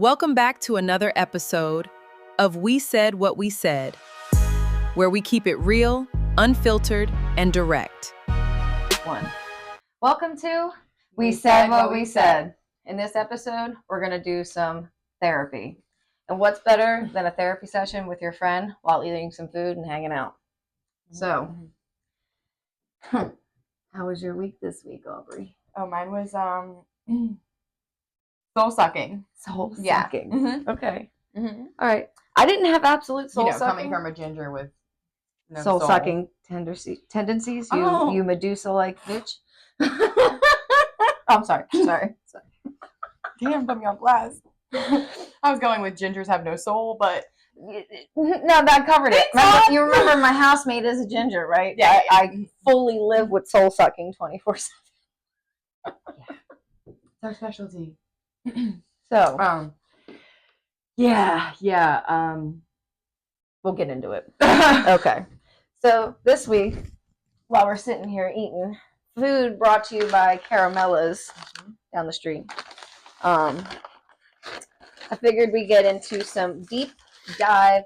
Welcome back to another episode of We Said What We Said, where we keep it real, unfiltered, and direct. Welcome to We Said What We Said. In this episode, we're going to do some therapy. And what's better than a therapy session with your friend while eating some food and hanging out? So, how was your week this week, Aubrey? Oh, mine was soul sucking. Soul sucking. Yeah. Mm-hmm. Okay. Mm-hmm. All right. I didn't have absolute soul sucking. Coming from a ginger with no soul sucking tendencies. You Medusa-like bitch. Oh, I'm sorry. Sorry. Damn, put me on blast. I was going with gingers have no soul, but no, that covered it. You remember my housemate is a ginger, right? Yeah. I fully live with soul sucking 24/7. It's our specialty. So, yeah. We'll get into it. Okay. So this week, while we're sitting here eating food brought to you by Caramella's down the street, I figured we get into some deep dive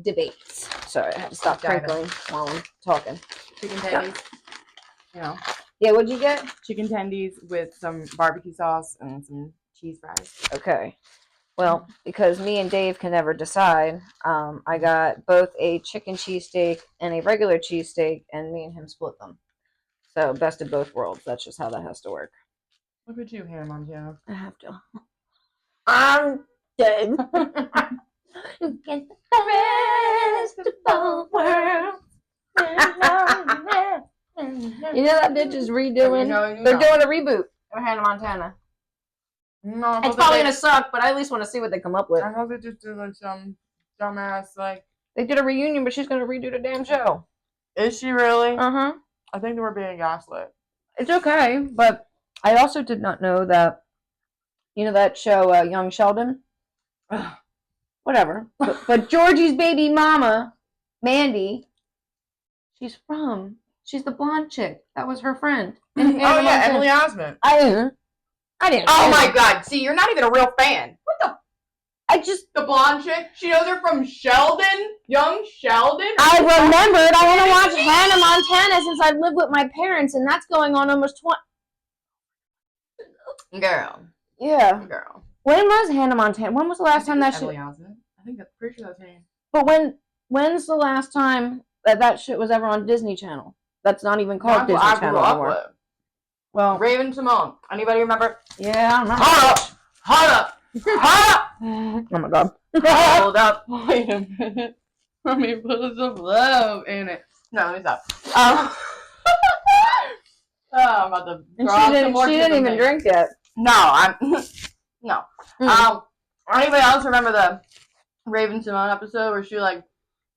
debates. Sorry, I had to stop crinkling while I'm talking. Chicken tendies. You know. Yeah, what'd you get? Chicken tendies with some barbecue sauce and some cheese fries. Okay. Well, because me and Dave can never decide, I got both a chicken cheesesteak and a regular cheesesteak, and me and him split them. So, best of both worlds. That's just how that has to work. Look at you, Hannah Montana. I have to. I'm dead. You get the rest of both worlds. You know that bitch is redoing? They're doing a reboot of Hannah Montana. No, it's probably gonna suck, but I at least want to see what they come up with. I hope they just do like some dumbass like. They did a reunion, but she's gonna redo the damn show. Is she really? Uh-huh. I think they were being gaslit. It's okay, but I also did not know that. You know that show, Young Sheldon? Whatever. But Georgie's baby mama, Mandy, she's the blonde chick. That was her friend. Emily Osment. I didn't. Oh my God! See, you're not even a real fan. What the? The blonde chick. She knows her from Sheldon, Young Sheldon. I remembered. I want to watch Hannah Montana since I've lived with my parents, and that's going on almost 20. Girl. Yeah. Girl. When was Hannah Montana? When was the last time that shit? Emily Osment. I think that's pretty sure that's her name. But when's the last time that shit was ever on Disney Channel? That's not even called Disney Channel anymore. Well, Raven Simone. Anybody remember? Yeah, I don't know. Hold up! Oh my God. Hold up. Wait a minute. Let me put some love in it. No, let me stop. I'm about to she didn't even drink yet. No. Anybody else remember the Raven Simone episode where she like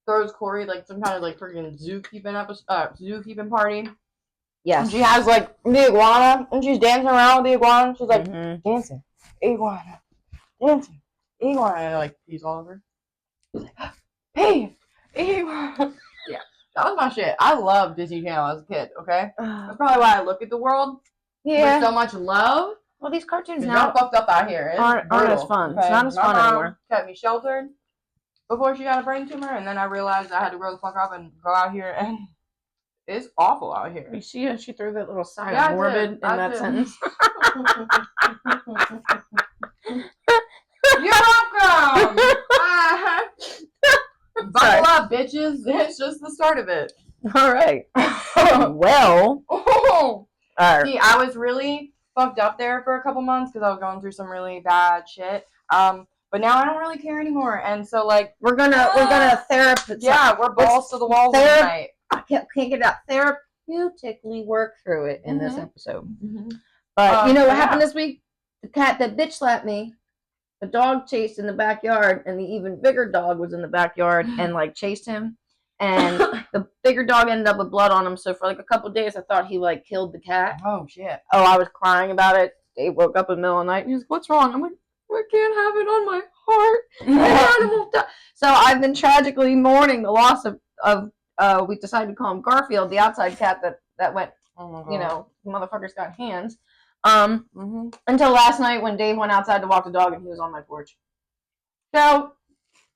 throws Corey like some kind of like freaking zookeeping party? Yes. And she has like the iguana and she's dancing around with the iguana. She's like dancing, iguana, dancing, iguana, and like pees all over. She's like, hey, iguana. Yeah, that was my shit. I loved Disney Channel as a kid. Okay, that's probably why I look at the world with so much love. Well, these cartoons now fucked up out here. Aren't as fun. Okay? It's not as fun anymore. Kept me sheltered before she got a brain tumor, and then I realized I had to grow the fuck up and go out here, and it's awful out here. You see, she threw that little sign of morbid in that sentence. You're welcome. Buckle up, bitches. It's just the start of it. All right. Well. See, I was really fucked up there for a couple months because I was going through some really bad shit. But now I don't really care anymore, and so like we're gonna therapy. Yeah, we're balls to the walls tonight. I can't get it out. Therapeutically work through it in this episode. But you know what happened this week? The cat that bitch slapped me, the dog chased in the backyard, and the even bigger dog was in the backyard and like chased him. And the bigger dog ended up with blood on him. So for like a couple of days, I thought he like killed the cat. Oh shit! Oh, I was crying about it. Dave woke up in the middle of the night. He was, "What's wrong?" I'm like, "I can't have it on my heart. The animal died." So I've been tragically mourning the loss of we decided to call him Garfield, the outside cat that went. Oh my God. You know, motherfucker's got hands. Until last night when Dave went outside to walk the dog and he was on my porch. So,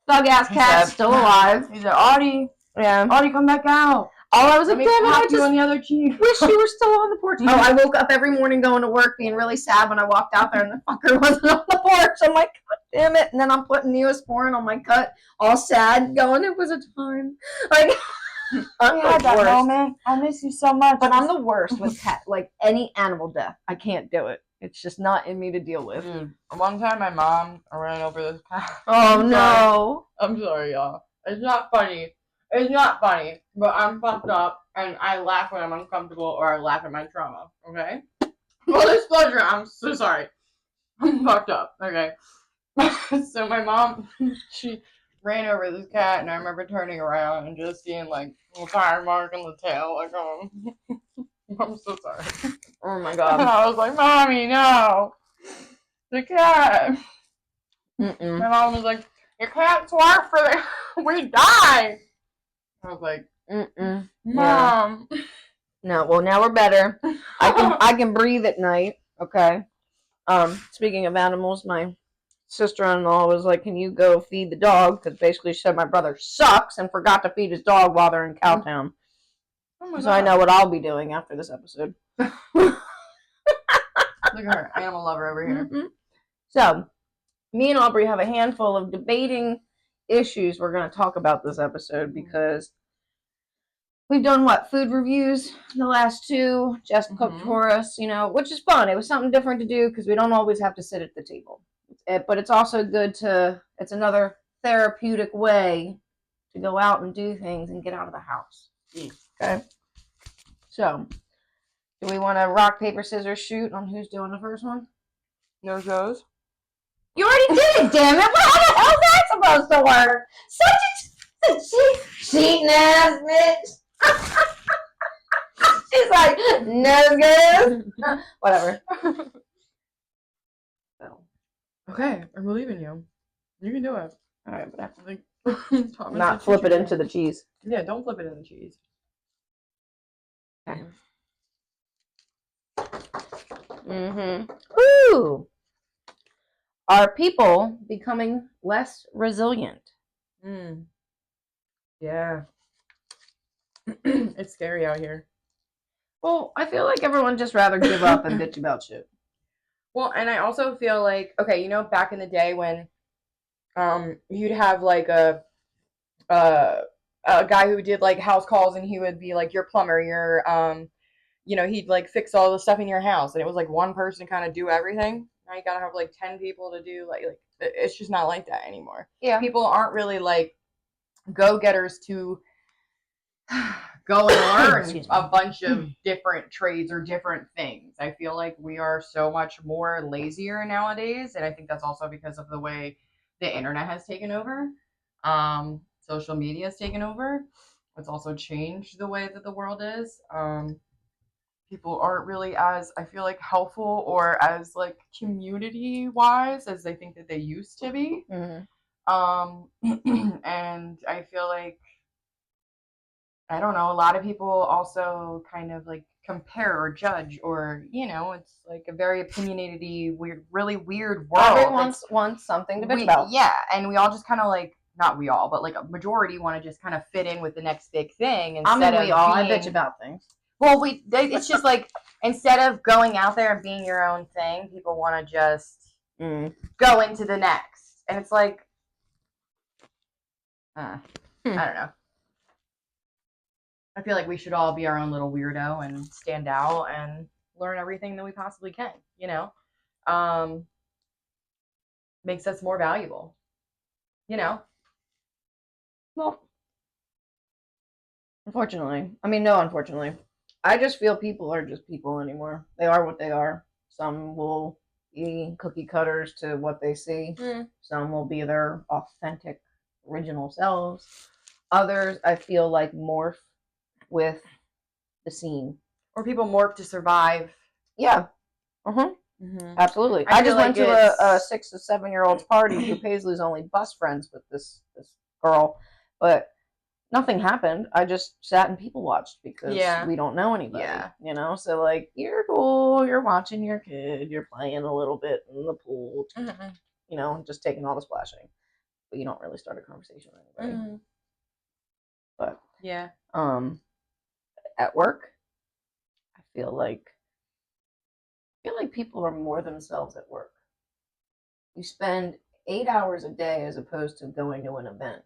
thug ass cat's still alive. He said, Audie, Yeah. Audie, come back out. Oh, I was Let like, me damn it, pop I you just on the other cheek. wish you were still on the porch. Oh, I woke up every morning going to work being really sad when I walked out there and the fucker wasn't on the porch. I'm like, God damn it. And then I'm putting Neosporin on my cut, all sad, going, it was a time. Like, I'm We had the that worst. moment. I miss you so much. But I'm the worst with cat, like any animal death. I can't do it. It's just not in me to deal with. Dude, one time my mom ran over this cat. Oh, no. I'm sorry, y'all. It's not funny. It's not funny, but I'm fucked up, and I laugh when I'm uncomfortable, or I laugh at my trauma, okay? Full disclosure, I'm so sorry. I'm fucked up, okay? So my mom, she ran over this cat, and I remember turning around and just seeing, like, a tire mark on the tail, like, oh, I'm so sorry. Oh, my And God. I was like, Mommy, no! The cat! Mm-mm. My mom was like, you can't swerve for the we die. I was like, Mm-mm. Mom. Yeah. No, well, now we're better. I can breathe at night. Okay. Speaking of animals, my sister-in-law was like, "Can you go feed the dog?" Because basically, she said my brother sucks and forgot to feed his dog while they're in Cowtown. Oh my So God. I know what I'll be doing after this episode. Look at her, animal lover over here. Mm-hmm. So, me and Aubrey have a handful of debating issues we're going to talk about this episode because we've done food reviews the last two. Jess cooked for us, which is fun. It was something different to do because we don't always have to sit at the table. But it's also good it's another therapeutic way to go out and do things and get out of the house. Okay. So, do we want to rock, paper, scissors, shoot on who's doing the first one? No goes. You already did it, damn it! How the hell is that supposed to work? Such a cheating ass bitch. She's like, no good. Whatever. So. Okay, I'm believing you. You can do it. All right, but I Like, not flip it into the cheese. Yeah, don't flip it in the cheese. Okay. Woo! Are people becoming less resilient? Yeah. It's scary out here. Well, I feel like everyone just rather give up and bitch about shit. Well, and I also feel like, okay, back in the day when you'd have like a guy who did like house calls and he would be like your plumber, your he'd like fix all the stuff in your house, and it was like one person kind of do everything. Now you gotta have like 10 people to do like it's just not like that anymore. Yeah. People aren't really like go-getters to go and learn a bunch of different trades or different things. I feel like we are so much more lazier nowadays, and I think that's also because of the way the internet has taken over. Social media has taken over. It's also changed the way that the world is. People aren't really as, I feel like, helpful or as like community wise as they think that they used to be. And I feel like, I don't know, a lot of people also kind of like compare or judge, or it's like a very opinionated, weird, really weird world. Everyone wants something to bitch about. Yeah, and we all just kind of like, not we all, but like a majority want to just kind of fit in with the next big thing instead of I bitch about things. Well, it's just like, instead of going out there and being your own thing, people want to just go into the next. And it's like, I don't know. I feel like we should all be our own little weirdo and stand out and learn everything that we possibly can, makes us more valuable, Well, unfortunately. I just feel people are just people anymore. They are what they are. Some will be cookie cutters to what they see. Some will be their authentic, original selves. Others, I feel like, morph with the scene. Or people morph to survive. Yeah. Absolutely. I just went to a 6 or 7 year old's party who Paisley's only bus friends with this girl, but nothing happened. I just sat and people watched because we don't know anybody. Yeah. So like, you're cool, you're watching your kid, you're playing a little bit in the pool, just taking all the splashing. but you don't really start a conversation with anybody. Mm-hmm. But Yeah. at work, I feel like people are more themselves at work. You spend 8 hours a day as opposed to going to an event.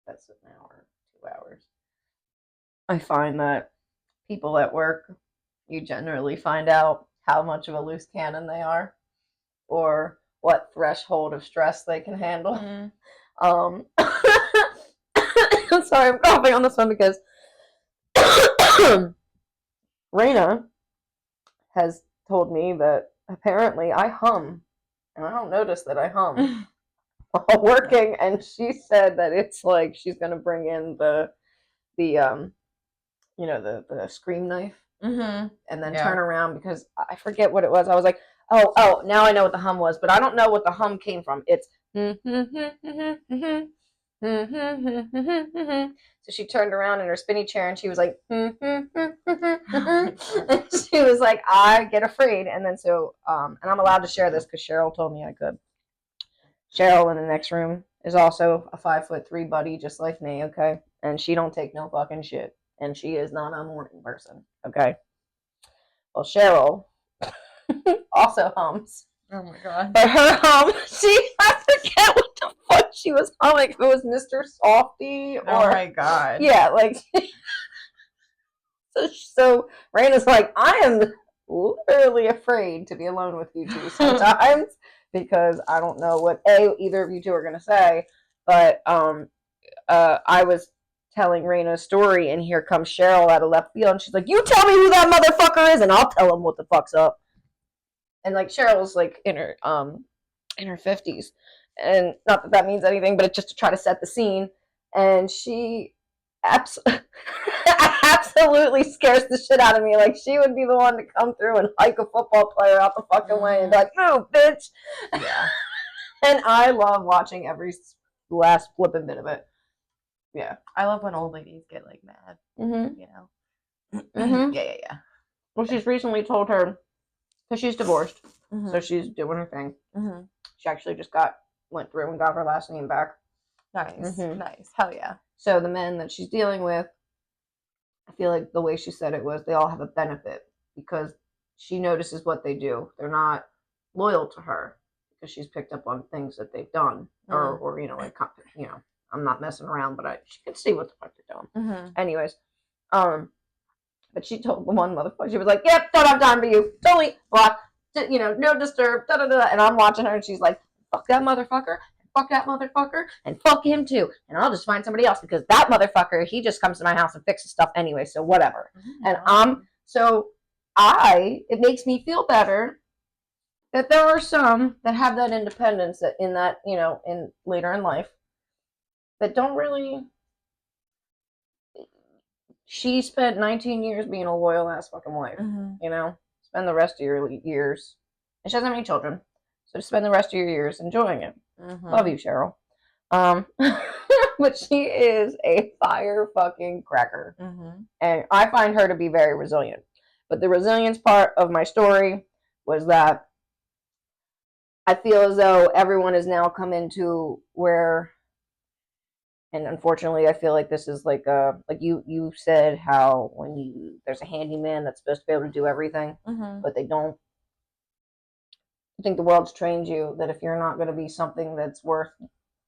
That's an hour, 2 hours. I find that people at work, you generally find out how much of a loose cannon they are, or what threshold of stress they can handle. I'm sorry, I'm coughing on this one because Raina has told me that apparently I hum, and I don't notice that I hum while working, and she said that it's like she's gonna bring in the scream knife, and then turn around, because I forget what it was. I was like, oh, now I know what the hum was, but I don't know what the hum came from. It's so she turned around in her spinny chair and she was like, and she was like, I get afraid. And then and I'm allowed to share this because Cheryl told me I could. Cheryl in the next room is also a 5'3" buddy, just like me, okay? And she don't take no fucking shit. And she is not a morning person, okay? Well, Cheryl also hums. Oh my god. But her I forget what the fuck she was humming. If it was Mr. Softy or... Oh my god. Yeah, like... so Raina's like, I am literally afraid to be alone with you two sometimes because I don't know what either of you two are going to say. But I was telling Raina a story, and here comes Cheryl out of left field, and she's like, you tell me who that motherfucker is, and I'll tell him what the fuck's up. And like Cheryl's like in her 50s, and not that means anything, but it's just to try to set the scene. And she absolutely scares the shit out of me. Like, she would be the one to come through and hike a football player out the fucking way and be like, move, bitch. Yeah. And I love watching every last flipping bit of it. Yeah. I love when old ladies get like mad. Mm-hmm. You know. Mm-hmm. Yeah. Well, she's recently told her, because she's divorced, Mm-hmm. so she's doing her thing. Mm-hmm. She actually just went through and got her last name back. Nice. Mm-hmm. Nice. Hell yeah. So the men that she's dealing with, I feel like the way she said it was, they all have a benefit because she notices what they do. They're not loyal to her because she's picked up on things that they've done, or I'm not messing around, but she can see what the fuck they're doing. Mm-hmm. Anyways, but she told the one motherfucker, she was like, "Yep, don't have time for you. Totally block. No disturb." Da da da. And I'm watching her, and she's like, "Fuck that motherfucker. Fuck that motherfucker, and fuck him too. And I'll just find somebody else because that motherfucker, he just comes to my house and fixes stuff anyway, so whatever." Mm-hmm. And it makes me feel better that there are some that have that independence that in later in life that don't really. She spent 19 years being a loyal ass fucking wife, spend the rest of your years, and she doesn't have any children, so just spend the rest of your years enjoying it. Mm-hmm. Love you, Cheryl. But she is a fire fucking cracker. Mm-hmm. And I find her to be very resilient. But the resilience part of my story was that I feel as though everyone has now come into where, and unfortunately I feel like this is like you said how there's a handyman that's supposed to be able to do everything, mm-hmm. but they don't. I think the world's trained you that if you're not going to be something that's worth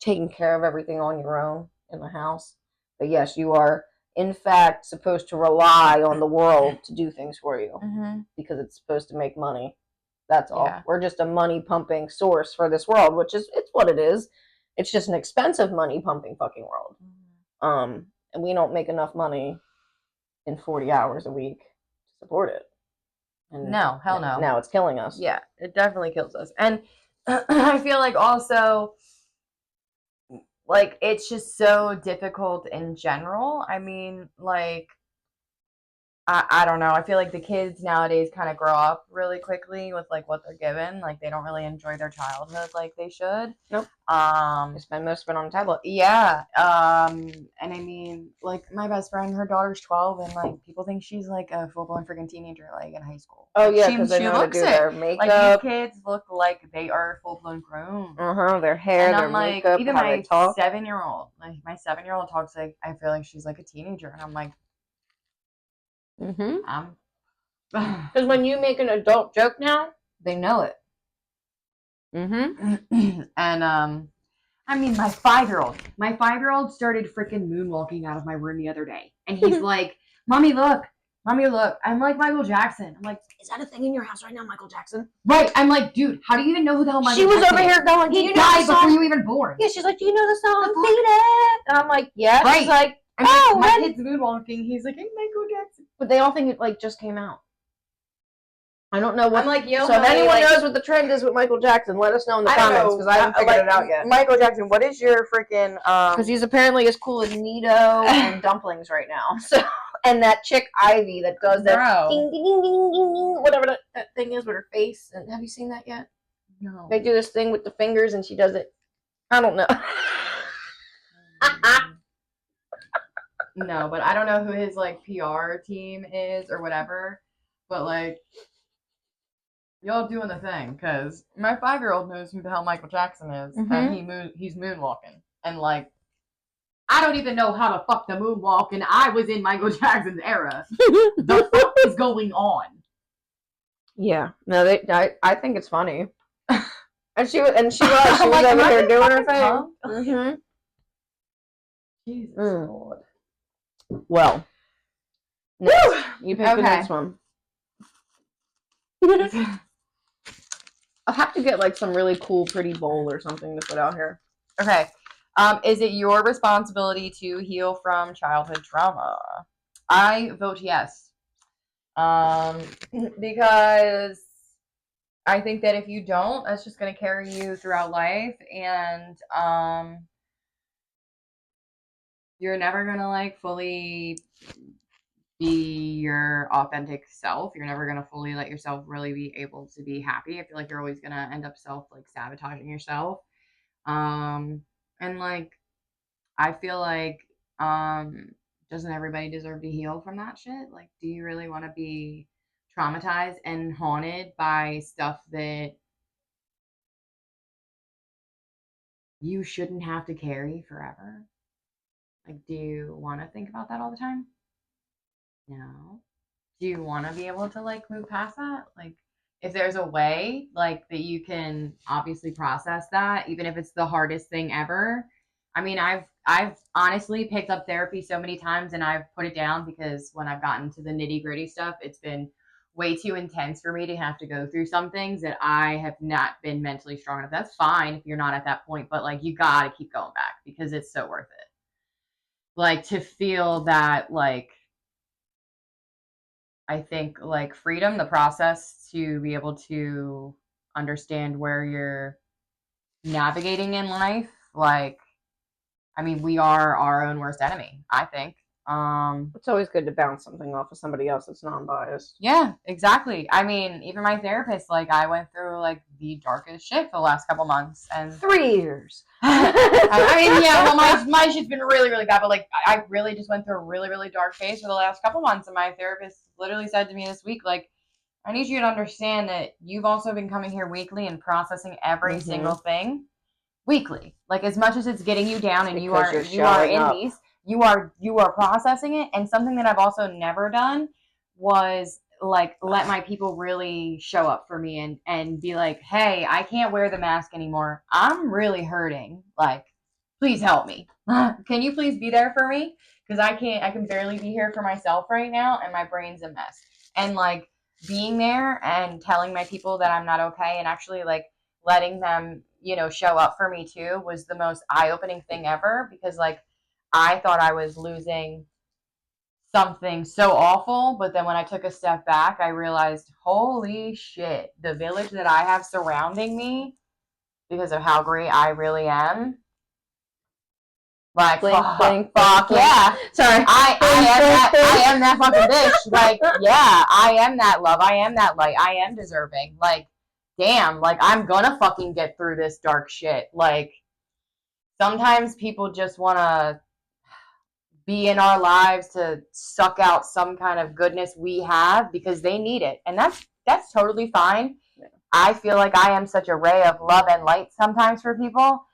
taking care of everything on your own in the house, but yes, you are in fact supposed to rely on the world to do things for you, mm-hmm. because it's supposed to make money. That's all. Yeah. We're just a money pumping source for this world, which is it's what it is. It's just an expensive money pumping fucking world. Mm-hmm. And we don't make enough money in 40 hours a week to support it. And no, hell no. Now it's killing us. Yeah, it definitely kills us. And I feel like also, like, it's just so difficult in general. I mean, like, I don't know. I feel like the kids nowadays kind of grow up really quickly with like what they're given. Like they don't really enjoy their childhood like they should. Nope. They spend most of it on a tablet. Yeah. And I mean, like my best friend, her daughter's 12, and like people think she's like a full blown freaking teenager, like in high school. Oh like, yeah, because they know how to do their makeup. Like these kids look like they are full blown grown. Their hair, and their I'm like, makeup, even how my they talk. 7-year-old, like my 7-year-old talks like I feel like she's like a teenager, and I'm like, Because when you make an adult joke now, they know it. And I mean, my 5-year-old started freaking moonwalking out of my room the other day, and he's like, "Mommy, look, I'm like Michael Jackson." I'm like, "Is that a thing in your house right now, Michael Jackson?" Right. I'm like, dude, how do you even know who the hell Michael Jackson is? She was Jackson over is? here going, "Do He you know died the song?" before you were even born. Yeah, she's like, "Do you know the song? Beat it." And I'm like, "Yeah." Right. She's like, I'm "Oh, like, my kid's moonwalking. He's like, "Hey, Michael Jackson." But they all think it like just came out. I don't know what. I'm like, yo, so if anyone knows what the trend is with Michael Jackson, let us know in the comments because I haven't figured it out yet. Michael Jackson, what is your freaking Because he's apparently as cool as Nito and dumplings right now. So and that chick Ivy that does that ding, ding, ding, ding, ding, ding, whatever that thing is with her face. And have you seen that yet? No. They do this thing with the fingers and she does it. I don't know. No, but I don't know who his like PR team is or whatever. But like, y'all doing the thing because my 5-year-old knows who the hell Michael Jackson is, and he's moonwalking, and like, I don't even know how to fuck the moonwalk, and I was in Michael Jackson's era. The fuck is going on? Yeah, no, I think it's funny. And she was like, over there doing her thing. Jesus Lord. Well, next. You pick the next one. I'll have to get like some really cool, pretty bowl or something to put out here. Okay. Is it your responsibility to heal from childhood trauma? I vote yes. Because I think that if you don't, that's just going to carry you throughout life, and you're never going to like fully be your authentic self. You're never going to fully let yourself really be able to be happy. I feel like you're always going to end up sabotaging yourself. And like, I feel like, doesn't everybody deserve to heal from that shit? Like, do you really want to be traumatized and haunted by stuff that you shouldn't have to carry forever? Like, do you want to think about that all the time? No. Do you want to be able to like move past that? Like, if there's a way like that you can obviously process that, even if it's the hardest thing ever. I mean, I've honestly picked up therapy so many times and I've put it down because when I've gotten to the nitty gritty stuff, it's been way too intense for me to have to go through some things that I have not been mentally strong enough. That's fine if you're not at that point, but like, you gotta keep going back because it's so worth it. Like, to feel that, like, I think like freedom, the process to be able to understand where you're navigating in life. Like, I mean, we are our own worst enemy, I think. It's always good to bounce something off of somebody else that's non-biased. Yeah, exactly. I mean, even my therapist, like, I went through like the darkest shit for the last couple months, and 3 years. I mean, yeah, well, my shit's been really, really bad, but like, I really just went through a really, really dark phase for the last couple months, and my therapist literally said to me this week, like, I need you to understand that you've also been coming here weekly and processing every single thing weekly. Like, as much as it's getting you down and you are in these, you are processing it. And something that I've also never done was like let my people really show up for me and be like, hey, I can't wear the mask anymore. I'm really hurting. Like, please help me. Can you please be there for me? Because I can barely be here for myself right now, and my brain's a mess. And like, being there and telling my people that I'm not okay, and actually like letting them, show up for me too, was the most eye-opening thing ever, because like, I thought I was losing something so awful, but then when I took a step back, I realized, holy shit, the village that I have surrounding me, because of how great I really am, Like, Blink, blink, fuck blink. yeah. Sorry. I am that fucking bitch. Like, yeah, I am that love. I am that light. I am deserving. Like, damn, like, I'm gonna fucking get through this dark shit. Like, sometimes people just wanna be in our lives to suck out some kind of goodness we have because they need it. And that's totally fine. Yeah. I feel like I am such a ray of love and light sometimes for people.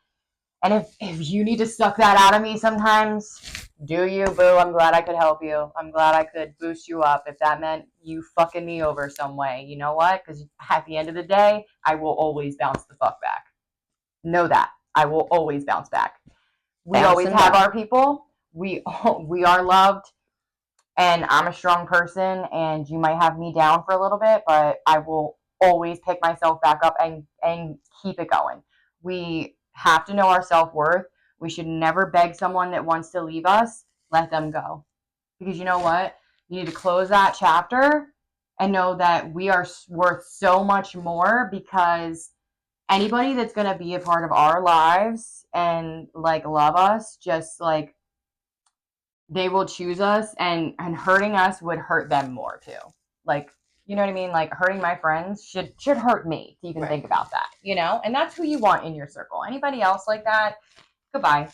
And if you need to suck that out of me sometimes, do you, boo? I'm glad I could help you. I'm glad I could boost you up if that meant you fucking me over some way. You know what? Because at the end of the day, I will always bounce the fuck back. Know that. I will always bounce back. We always have our people. We are loved. And I'm a strong person, and you might have me down for a little bit, but I will always pick myself back up and keep it going. We have to know our self-worth. We should never beg someone that wants to leave us, let them go. Because you know what? You need to close that chapter and know that we are worth so much more, because anybody that's going to be a part of our lives and like love us, just like they will choose us, and hurting us would hurt them more too. Like, you know what I mean? Like, hurting my friends should hurt me to even think about that, you know? And that's who you want in your circle. Anybody else like that, goodbye.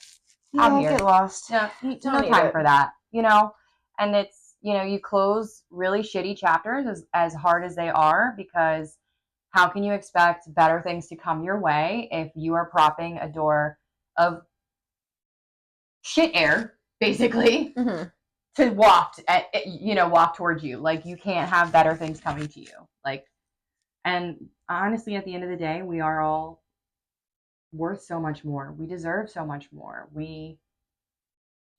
I'm here. Get lost. Yeah, no time for that, you know? And it's, you know, you close really shitty chapters as hard as they are, because how can you expect better things to come your way if you are propping a door of shit air, basically, to walk towards you? Like, you can't have better things coming to you. Like, and honestly, at the end of the day, we are all worth so much more. We deserve so much more. We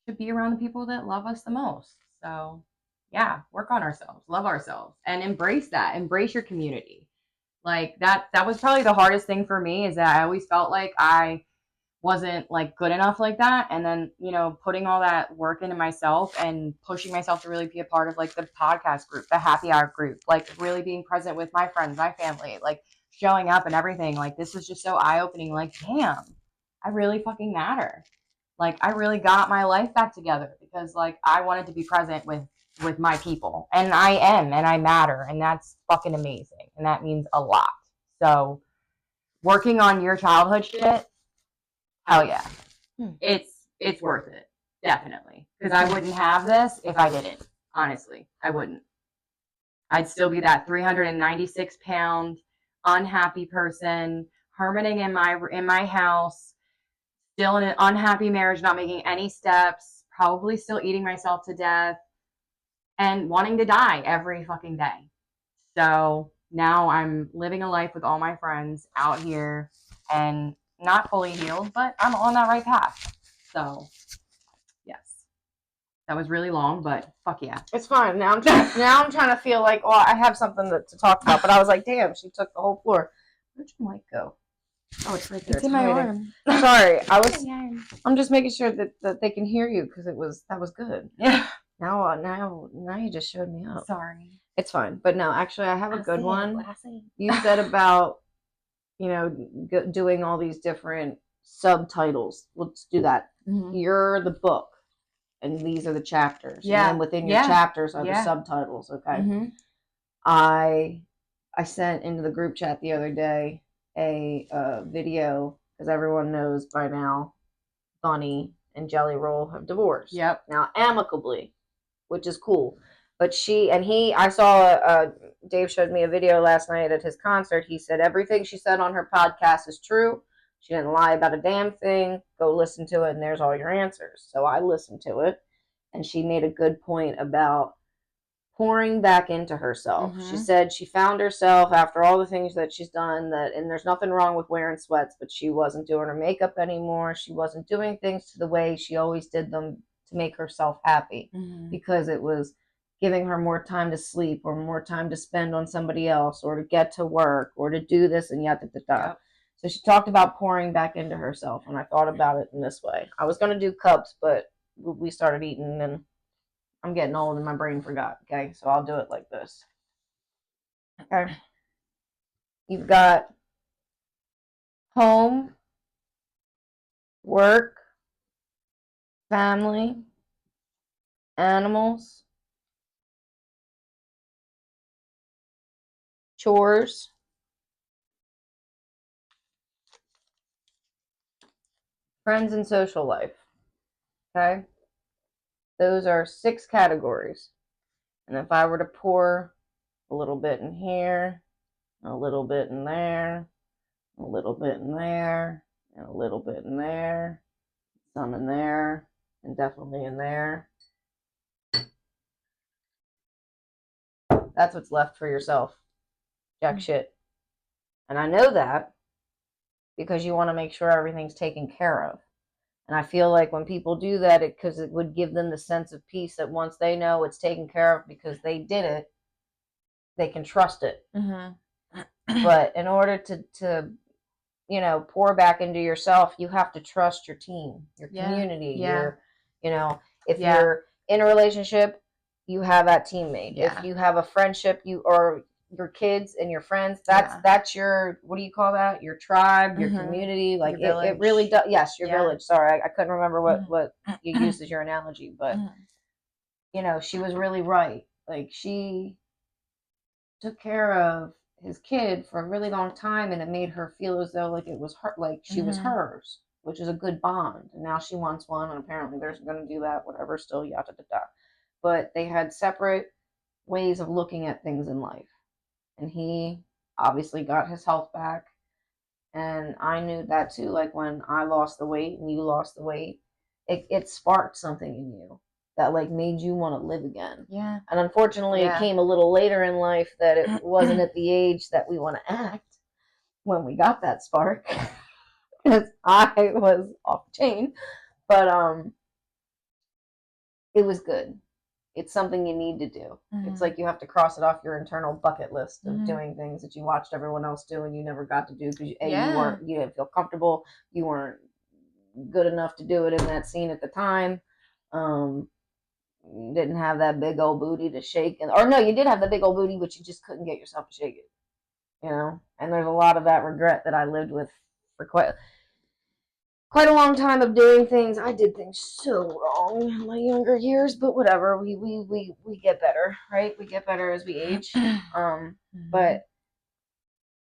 should be around the people that love us the most. So yeah, work on ourselves, love ourselves, and embrace that. Embrace your community. Like, that was probably the hardest thing for me, is that I always felt like I wasn't like good enough like that. And then, you know, putting all that work into myself and pushing myself to really be a part of like the podcast group, the happy hour group, like really being present with my friends, my family, like showing up and everything. Like, this was just so eye-opening. Like, damn, I really fucking matter. Like, I really got my life back together because like I wanted to be present with my people, and I am, and I matter, and that's fucking amazing, and that means a lot. So working on your childhood shit, hell yeah. It's worth it. Definitely. Because I wouldn't have this if I didn't. Honestly, I wouldn't. I'd still be that 396-pound unhappy person, hermiting in my house, still in an unhappy marriage, not making any steps, probably still eating myself to death, and wanting to die every fucking day. So now I'm living a life with all my friends out here, and not fully healed, but I'm on that right path. So, yes, that was really long, but fuck yeah, it's fine. Now I'm trying to feel like, well, I have something to talk about, but I was like, damn, she took the whole floor. Where'd your mic go? Oh, it's right there. it's in my arm. Sorry, I'm just making sure that they can hear you, because that was good. Yeah. Now you just showed me up. Sorry. It's fine, but no, actually, I have a good one. You said about, you know, doing all these different subtitles. Let's do that. Mm-hmm. You're the book, and these are the chapters. Yeah. And then within your chapters are the subtitles. Okay. Mm-hmm. I sent into the group chat the other day a video, because everyone knows by now Bunny and Jelly Roll have divorced. Yep. Now, amicably, which is cool. But I saw, Dave showed me a video last night at his concert. He said everything she said on her podcast is true. She didn't lie about a damn thing. Go listen to it, and there's all your answers. So I listened to it, and she made a good point about pouring back into herself. Mm-hmm. She said she found herself after all the things that she's done, and there's nothing wrong with wearing sweats, but she wasn't doing her makeup anymore. She wasn't doing things to the way she always did them to make herself happy, because it was giving her more time to sleep, or more time to spend on somebody else, or to get to work, or to do this and yada. Yep. So she talked about pouring back into herself, and I thought about it in this way. I was going to do cups, but we started eating, and I'm getting old and my brain forgot. Okay, so I'll do it like this. Okay. You've got home, work, family, animals, chores, friends and social life. Okay? Those are 6 categories. And if I were to pour a little bit in here, a little bit in there, a little bit in there, and a little bit in there, some in there, and definitely in there, that's what's left for yourself. Jack shit. And I know that because you want to make sure everything's taken care of. And I feel like when people do that, because it would give them the sense of peace that once they know it's taken care of because they did it, they can trust it. But in order to pour back into yourself, you have to trust your team, your community, if you're in a relationship, you have that teammate. If you have a friendship, or your kids and your friends, that's your, what do you call that? Your tribe, your community, like it really does. Yes, your village. Sorry, I couldn't remember what you used as your analogy, but she was really right. Like, she took care of his kid for a really long time, and it made her feel as though like it was her, like she was hers, which is a good bond. And now she wants one, and apparently they're going to do that, whatever, still yada da da. But they had separate ways of looking at things in life, and he obviously got his health back, and I knew that too. Like, when I lost the weight and you lost the weight, it sparked something in you that like made you want to live again. Yeah. And unfortunately, it came a little later in life that it wasn't at the age that we want to act when we got that spark, because I was off the chain. But it was good. It's something you need to do. It's like you have to cross it off your internal bucket list of doing things that you watched everyone else do and you never got to do because you didn't feel comfortable. You weren't good enough to do it in that scene at the time. You didn't have that big old booty to shake, or no, you did have the big old booty, but you just couldn't get yourself to shake it, And there's a lot of that regret that I lived with for quite a long time of doing things. I did things so wrong in my younger years, but whatever. We get better, right? We get better as we age. But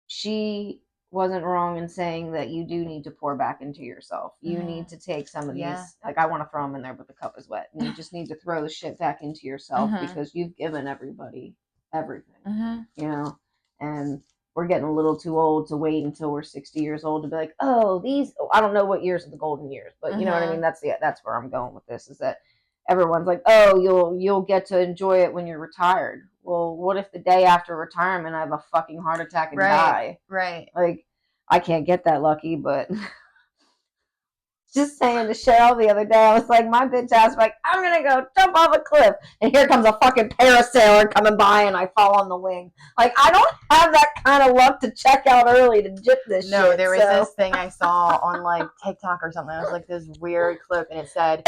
she wasn't wrong in saying that you do need to pour back into yourself. You need to take some of these, like, I want to throw them in there, but the cup is wet. And you just need to throw the shit back into yourself because you've given everybody everything, and we're getting a little too old to wait until we're 60 years old to be like, I don't know what years are the golden years, but you know what I mean? That's where I'm going with this, is that everyone's like, oh, you'll get to enjoy it when you're retired. Well, what if the day after retirement I have a fucking heart attack and die? Right. Like, I can't get that lucky, but just saying to Cheryl the other day, I was like, my bitch ass, like, I'm gonna go jump off a cliff, and here comes a fucking parasailer coming by, and I fall on the wing. Like, I don't have that kind of luck to check out early to jip this shit. No, there was this thing I saw on like TikTok or something. It was like this weird clip, and it said,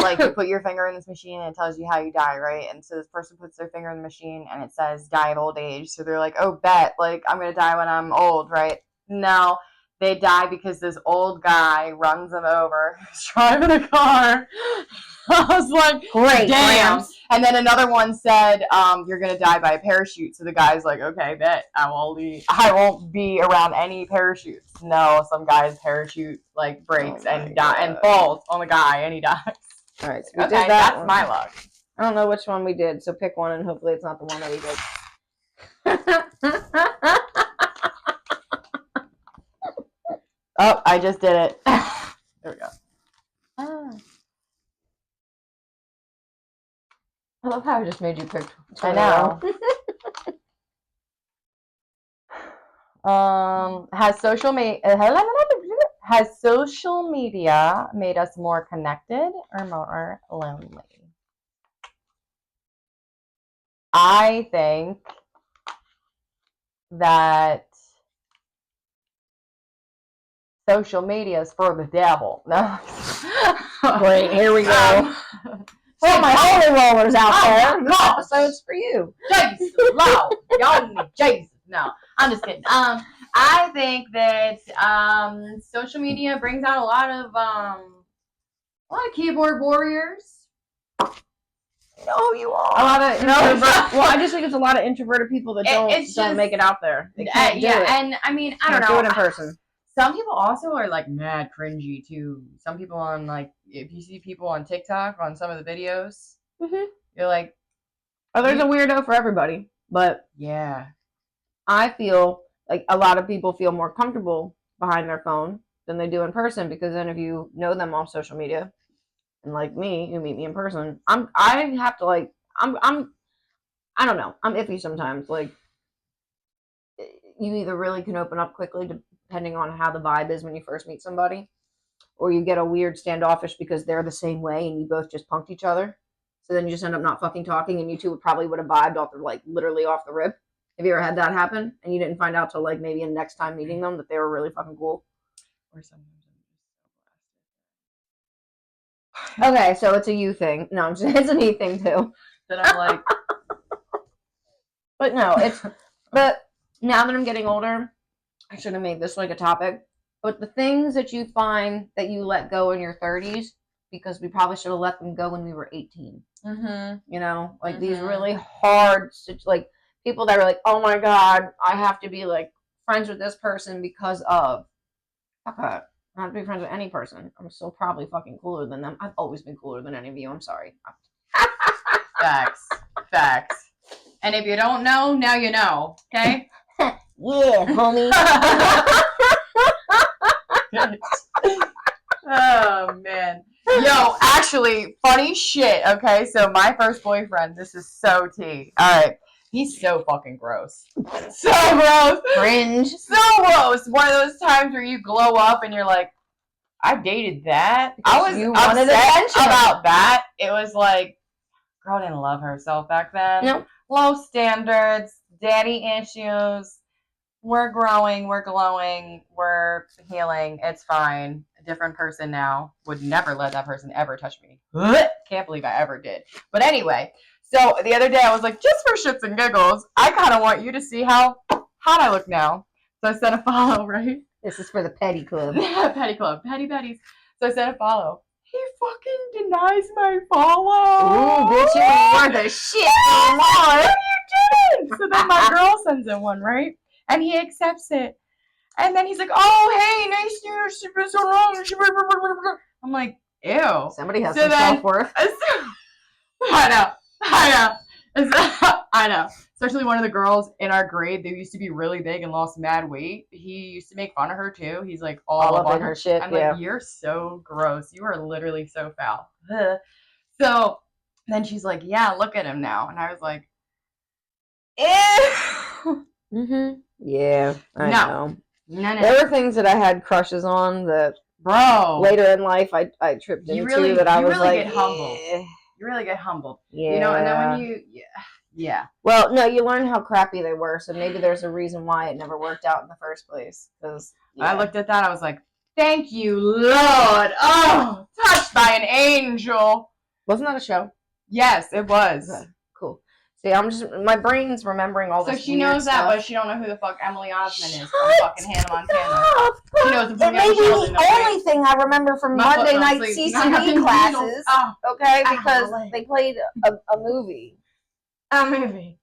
like, you put your finger in this machine, and it tells you how you die, right? And so this person puts their finger in the machine, and it says, die of old age. So they're like, oh, bet, like, I'm gonna die when I'm old, right? No. They die because this old guy runs them over. He's driving a car. I was like, great, damn. And then another one said, you're going to die by a parachute. So the guy's like, okay, bet. I won't be around any parachutes. No, some guy's parachute like breaks and falls on the guy and he dies. All right, so we did that. That's one. my luck. I don't know which one we did, so pick one and hopefully it's not the one that we did. Oh, I just did it. There we go. I love how I just made you pick. I know. Has social media made us more connected or more lonely? I think that social media is for the devil. No. Great, here we go. Well, my holy rollers out there. No, so it's for you. Jesus, Lord, y'all need Jesus. No, I'm just kidding. I think that social media brings out a lot of A lot of keyboard warriors. No, you are. A lot of Well, I just think it's a lot of introverted people that don't make it out there. They can't do it. And I mean, I don't know. Do it in person. Some people also are like mad cringy too. Some people on like, if you see people on TikTok on some of the videos, you're like, oh, there's a weirdo for everybody. But yeah, I feel like a lot of people feel more comfortable behind their phone than they do in person, because then if you know them off social media, and like me, you meet me in person, I have to like, I don't know, I'm iffy sometimes. Like, you either really can open up quickly depending on how the vibe is when you first meet somebody, or you get a weird standoffish because they're the same way and you both just punked each other. So then you just end up not fucking talking, and you two probably would have vibed off the, like, literally off the rip. Have you ever had that happen and you didn't find out till like maybe in next time meeting them that they were really fucking cool? or sometimes Okay, so it's a you thing. No, it's an me thing too. that I'm like, But no, but now that I'm getting older, I should have made this like a topic. But the things that you find that you let go in your 30s, because we probably should have let them go when we were 18. You know, like these really hard, like people that are like, oh my God, I have to be like friends with this person because of. Fuck that. I don't have to be friends with any person. I'm still probably fucking cooler than them. I've always been cooler than any of you. I'm sorry. facts. And if you don't know, now you know. Okay. Yeah, homie. Oh man. Yo, actually, funny shit. Okay, so my first boyfriend, this is so tea. All right, he's so fucking gross. So gross. Cringe. So gross. One of those times where you glow up and you're like, I dated that. I was upset about that. It was like, girl didn't love herself back then. Nope. Low standards, daddy issues. We're growing, we're glowing, we're healing. It's fine. A different person now. Would never let that person ever touch me. Can't believe I ever did. But anyway, so the other day I was like, just for shits and giggles, I kind of want you to see how hot I look now. So I sent a follow, right? This is for the petty club. Petty club. Petty petties. So I sent a follow. He fucking denies my follow. Ooh, bitch, you ain't worth a shit anymore. No, you didn't. So then my girl sends him one, right? And he accepts it. And then he's like, oh, hey, nice to meet you. It's been so long. I'm like, ew. Somebody has some self-worth. I know. Especially one of the girls in our grade, they used to be really big and lost mad weight. He used to make fun of her too. He's like all up on her shit. I'm like, you're so gross. You are literally so foul. So then she's like, yeah, look at him now. And I was like, ew. Yeah, I know. No. There were things that I had crushes on that, bro, later in life I tripped into that I was like, get humbled. You really get humbled. Yeah. You know, and then when you, yeah. Well, no, you learn how crappy they were, so maybe there's a reason why it never worked out in the first place. Because I looked at that, I was like, thank you, Lord. Oh, touched by an angel. Wasn't that a show? Yes, it was. Okay, cool. See, my brain's remembering all this. So she knows that, but she don't know who the fuck Emily Osmond is from fucking Hannah Montana. She knows it may be the only thing I remember from Monday night CCD classes. Okay, because they played a movie. A movie.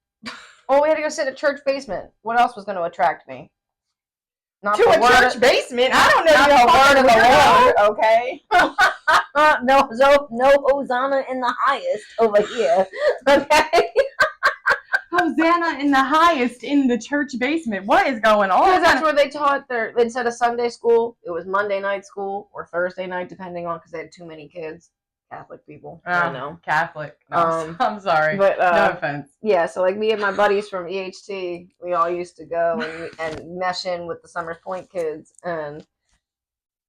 Oh, we had to go sit in a church basement. What else was going to attract me? Not to a church basement? I don't know the word of the Lord, okay? No Hosanna in the highest over here, okay? Hosanna in the highest in the church basement. What is going on? Because that's where they taught instead of Sunday school, it was Monday night school or Thursday night, depending on, because they had too many kids. Catholic people. I know. Catholic. No, I'm sorry. But, no offense. Yeah, so like me and my buddies from EHT, we all used to go and mesh in with the Summers Point kids, and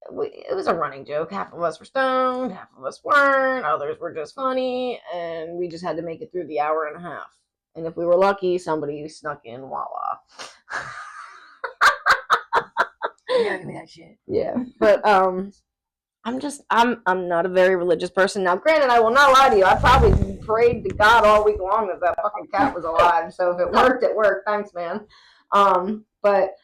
it was a running joke. Half of us were stoned, half of us weren't, others were just funny, and we just had to make it through the hour and a half. And if we were lucky, somebody snuck in, voila. Yeah, give me that shit. Yeah, but I'm not a very religious person. Now, granted, I will not lie to you. I probably prayed to God all week long that fucking cat was alive. So if it worked, it worked. Thanks, man. But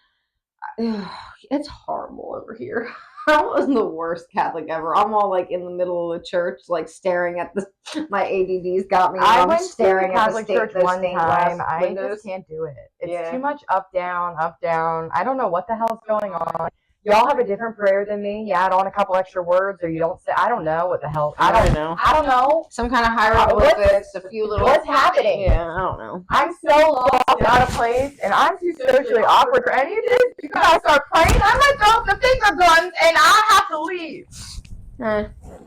it's horrible over here. I was the worst Catholic ever. I'm all like in the middle of the church, like staring at the. My ADD's got me. I I'm went to staring Catholic church one stained time. glass I windows. just can't do it. It's Yeah. too much up, down, up, down. I don't know what the hell's going on. Y'all have a different prayer than me. You add on a couple extra words, or you don't say. I don't know what the hell. I don't know. I don't know. Some kind of hieroglyphics, a few little. What's happening? Yeah, I don't know. I'm so lost and out of place, and I'm too socially awkward for any of this because I start praying. I might throw up the finger guns, and I have to leave.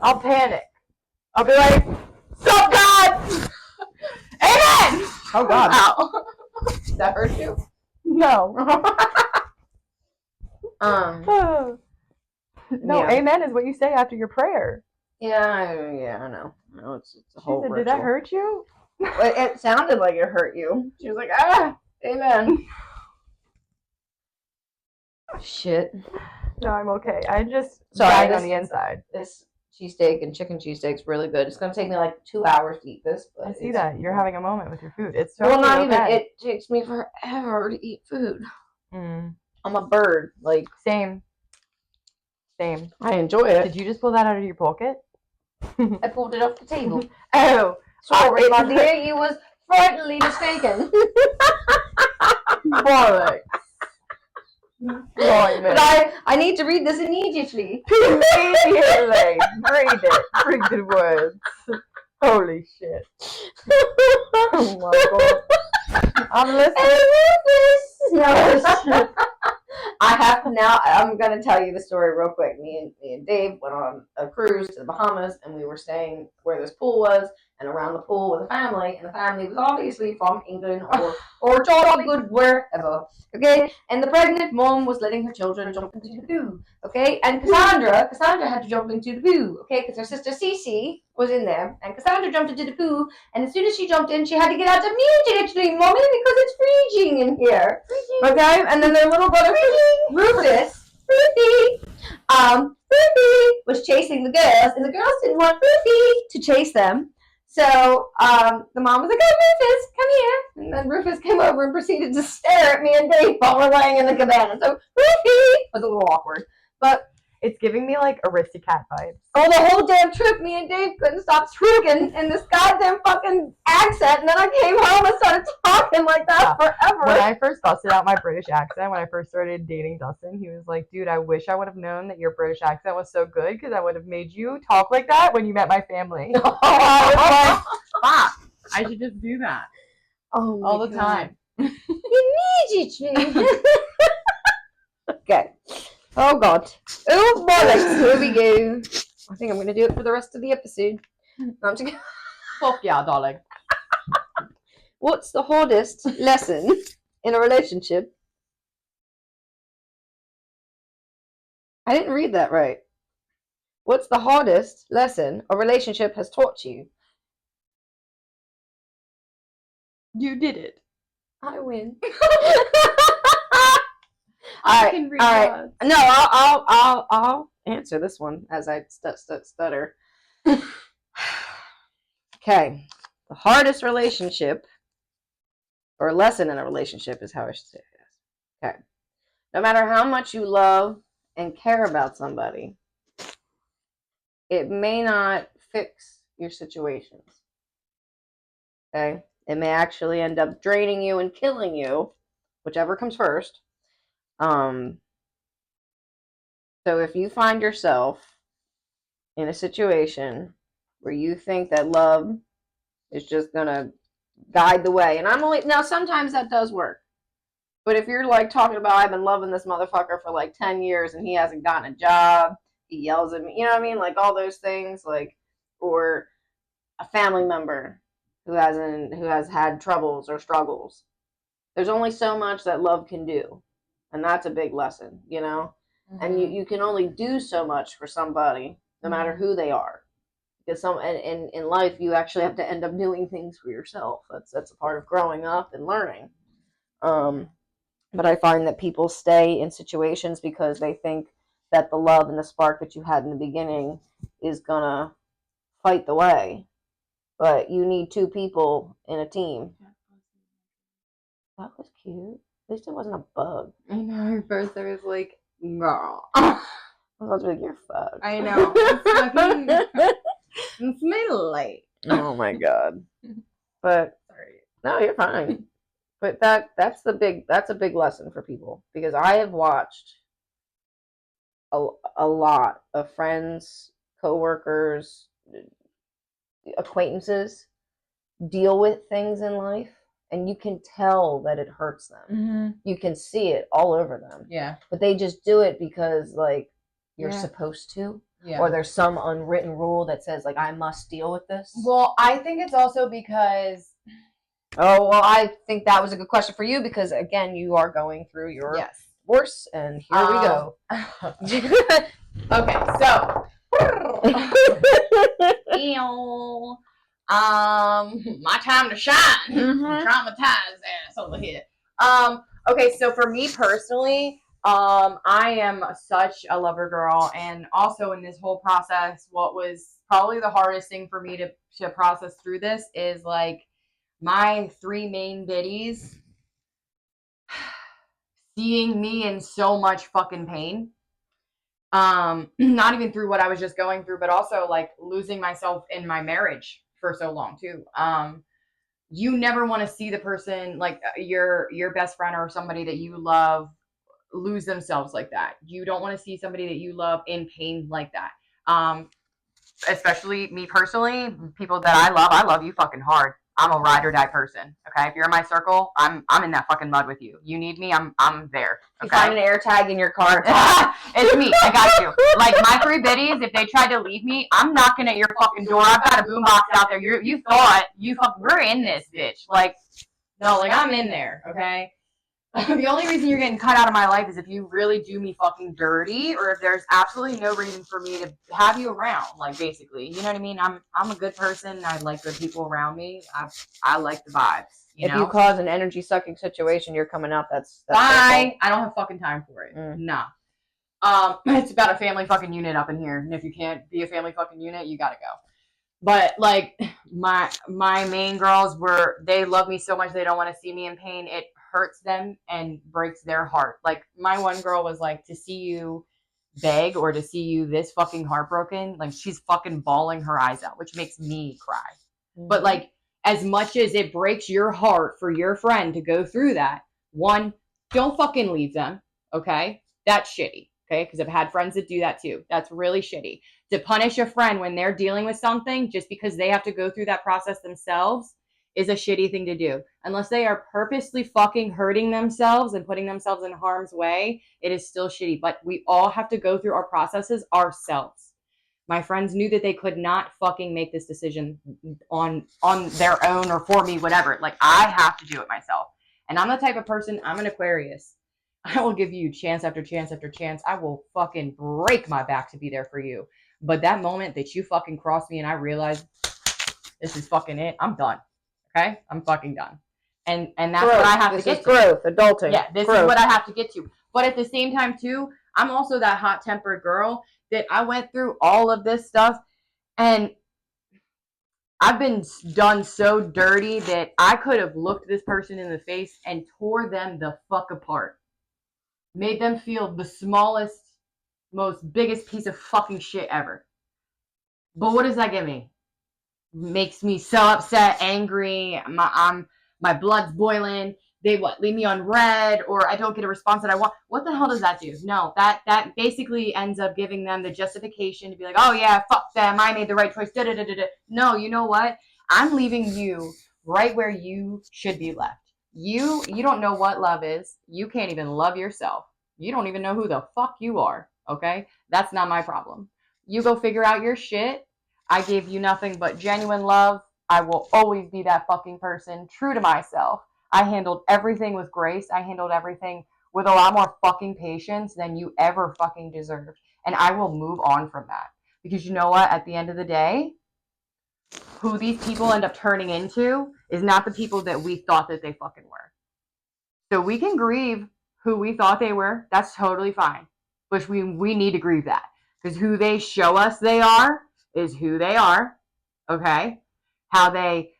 I'll panic. I'll be like, "Stop, God! Amen!" Oh God! Ow. Does that hurt you? No. No, yeah. Amen is what you say after your prayer. Yeah, I know. It's a whole She said, ritual. "Did that hurt you?" It sounded like it hurt you. She was like, amen. Shit. No, I'm okay. I just Sorry, dying on the inside. This cheesesteak and chicken cheesesteak's really good. It's gonna take me like 2 hours to eat this. But I see that. You're having a moment with your food. It's totally well, not okay. even. It takes me forever to eat food. I'm a bird. Like Same. I enjoy it. Did you just pull that out of your pocket? I pulled it off the table. Oh, sorry, my dear. You was frighteningly mistaken. Bollocks. But I need to read this immediately. Immediately. Read it. Read the words. Holy shit. Oh my God. I'm listening. I have now. I'm gonna tell you the story real quick. Me and Dave went on a cruise to the Bahamas, and we were staying where this pool was, and around the pool was a family, and the family was obviously from England or jolly good wherever. Okay, and the pregnant mom was letting her children jump into the pool. Okay, and Cassandra had to jump into the pool. Okay, because her sister Cece was in there, and Cassandra jumped into the pool, and as soon as she jumped in, she had to get out immediately, mommy, because it's freezing in here. Okay, and then their little brother Rufus, was chasing the girls, and the girls didn't want Rufy to chase them. So the mom was like, "Oh, Rufus, come here!" And then Rufus came over and proceeded to stare at me and Dave while we're laying in the cabana. So Rufy was a little awkward, but it's giving me like Aristocat vibes. Oh, the whole damn trip, me and Dave couldn't stop speaking in this goddamn fucking accent, and then I came home and started talking like that forever. When I first busted out my British accent, when I first started dating Dustin, he was like, "Dude, I wish I would have known that your British accent was so good because I would have made you talk like that when you met my family." I was like, "Fuck, I should just do that all the time." Immediately. Okay. Oh God. Oh bollocks. Here we go. I think I'm gonna do it for the rest of the episode. Fuck yeah, darling. What's the hardest lesson in a relationship? I didn't read that right. What's the hardest lesson a relationship has taught you? You did it. I win. I can read all right. No, I'll answer this one as I stutter. Okay. The hardest relationship or lesson in a relationship is how I should say it. Okay. No matter how much you love and care about somebody, it may not fix your situations. Okay? It may actually end up draining you and killing you, whichever comes first. So if you find yourself in a situation where you think that love is just gonna guide the way, and now sometimes that does work, but if you're like talking about I've been loving this motherfucker for like 10 years and he hasn't gotten a job, he yells at me, you know what I mean, like all those things, like, or a family member who has had troubles or struggles, there's only so much that love can do. And that's a big lesson, you know? Mm-hmm. And you can only do so much for somebody, no matter who they are. Because in life, you actually have to end up doing things for yourself. That's a part of growing up and learning. But I find that people stay in situations because they think that the love and the spark that you had in the beginning is going to fight the way. But you need two people in a team. That was cute. At least it wasn't a bug. I know. First I was like, girl. I was like, you're fucked. I know. It's middle late. Oh my god. But Sorry. no, you're fine. But that's a big lesson for people, because I have watched a lot of friends, coworkers, acquaintances deal with things in life, and you can tell that it hurts them. Mm-hmm. You can see it all over them. Yeah. But they just do it because like you're Yeah. supposed to. Yeah. Or there's some unwritten rule that says like I must deal with this. Well, I think it's also because Oh, well, I think that was a good question for you, because again, you are going through your divorce, and here we go. Okay, so my time to shine. Traumatized ass over here. Okay, so for me personally, I am such a lover girl, and also in this whole process, what was probably the hardest thing for me to process through this is like my 3 main biddies seeing me in so much fucking pain. Not even through what I was just going through, but also like losing myself in my marriage for so long too. You never want to see the person, like your best friend or somebody that you love, lose themselves like that. You don't want to see somebody that you love in pain like that. Especially me personally, people that I love you fucking hard. I'm a ride or die person. Okay, if you're in my circle, I'm in that fucking mud with you. You need me, I'm there. Okay? You find an air tag in your car. It's me. I got you. Like my 3 biddies, if they tried to leave me, I'm knocking at your fucking door. I've got a boombox out there. You thought we're in this bitch. Like no, like I'm in there. Okay. The only reason you're getting cut out of my life is if you really do me fucking dirty, or if there's absolutely no reason for me to have you around. Like basically, you know what I mean? I'm a good person. I like good people around me. I like the vibes. If you cause an energy sucking situation, you're coming out. That's bye. I don't have fucking time for it. Nah. It's about a family fucking unit up in here, and if you can't be a family fucking unit, you gotta go. But like my main girls they love me so much they don't want to see me in pain. It hurts them and breaks their heart. Like my one girl was like, to see you beg or to see you this fucking heartbroken, like she's fucking bawling her eyes out, which makes me cry. But like as much as it breaks your heart for your friend to go through that, one, don't fucking leave them. Okay, that's shitty. Okay, because I've had friends that do that too. That's really shitty. To punish a friend when they're dealing with something just because they have to go through that process themselves is a shitty thing to do. Unless they are purposely fucking hurting themselves and putting themselves in harm's way, it is still shitty. But we all have to go through our processes ourselves. My friends knew that they could not fucking make this decision on their own or for me, whatever. Like I have to do it myself. And I'm the type of person, I'm an Aquarius. I will give you chance after chance after chance. I will fucking break my back to be there for you. But that moment that you fucking cross me and I realize this is fucking it, I'm done. Okay? I'm fucking done. And that's growth. What I have to get to. Growth, adulting. Yeah, this is what I have to get to. But at the same time too, I'm also that hot-tempered girl that I went through all of this stuff and I've been done so dirty that I could have looked this person in the face and tore them the fuck apart. Made them feel the smallest, most biggest piece of fucking shit ever. But what does that give me? Makes me so upset, angry. My blood's boiling. They leave me on red, or I don't get a response that I want. What the hell does that do? No, that basically ends up giving them the justification to be like, oh yeah, fuck them. I made the right choice. No, you know what? I'm leaving you right where you should be left. You don't know what love is. You can't even love yourself. You don't even know who the fuck you are, okay? That's not my problem. You go figure out your shit. I gave you nothing but genuine love. I will always be that fucking person, true to myself. I handled everything with grace. I handled everything with a lot more fucking patience than you ever fucking deserved. And I will move on from that. Because you know what? At the end of the day, who these people end up turning into is not the people that we thought that they fucking were. So we can grieve who we thought they were. That's totally fine. But we need to grieve that. Because who they show us they are is who they are. Okay? How they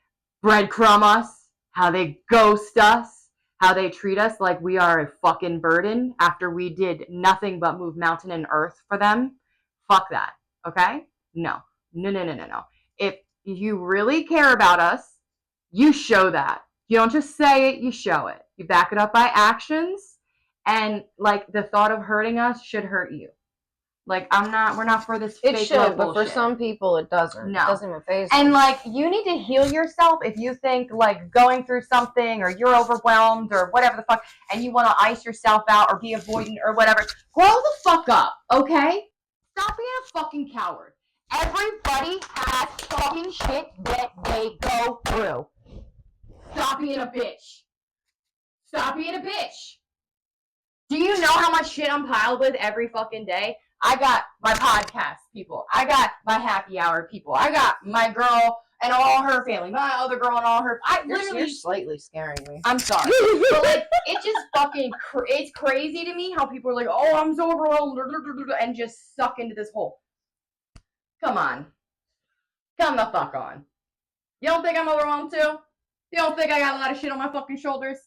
breadcrumb us. How they ghost us. how they treat us like we are a fucking burden after we did nothing but move mountain and earth for them. Fuck that. Okay? No. No, no, no, no, no. If you really care about us, you show that. You don't just say it, you show it. You back it up by actions. And like the thought of hurting us should hurt you. Like we're not for this It fake should, love but for bullshit. some people it doesn't. No. It doesn't even phase And them. like you need to heal yourself if you think like going through something or you're overwhelmed or whatever the fuck and you want to ice yourself out or be avoidant or whatever. Grow the fuck up, okay? Stop being a fucking coward. Everybody has fucking shit that they go through. Stop being a bitch. Stop being a bitch. Do you know how much shit I'm piled with every fucking day? I got my podcast people. I got my happy hour people. I got my girl and all her family. My other girl and all her. You're slightly scaring me. I'm sorry. But like, it just fucking, it's crazy to me how people are like, oh, I'm so overwhelmed, and just suck into this hole. Come on. Come the fuck on. You don't think I'm overwhelmed too? You don't think I got a lot of shit on my fucking shoulders?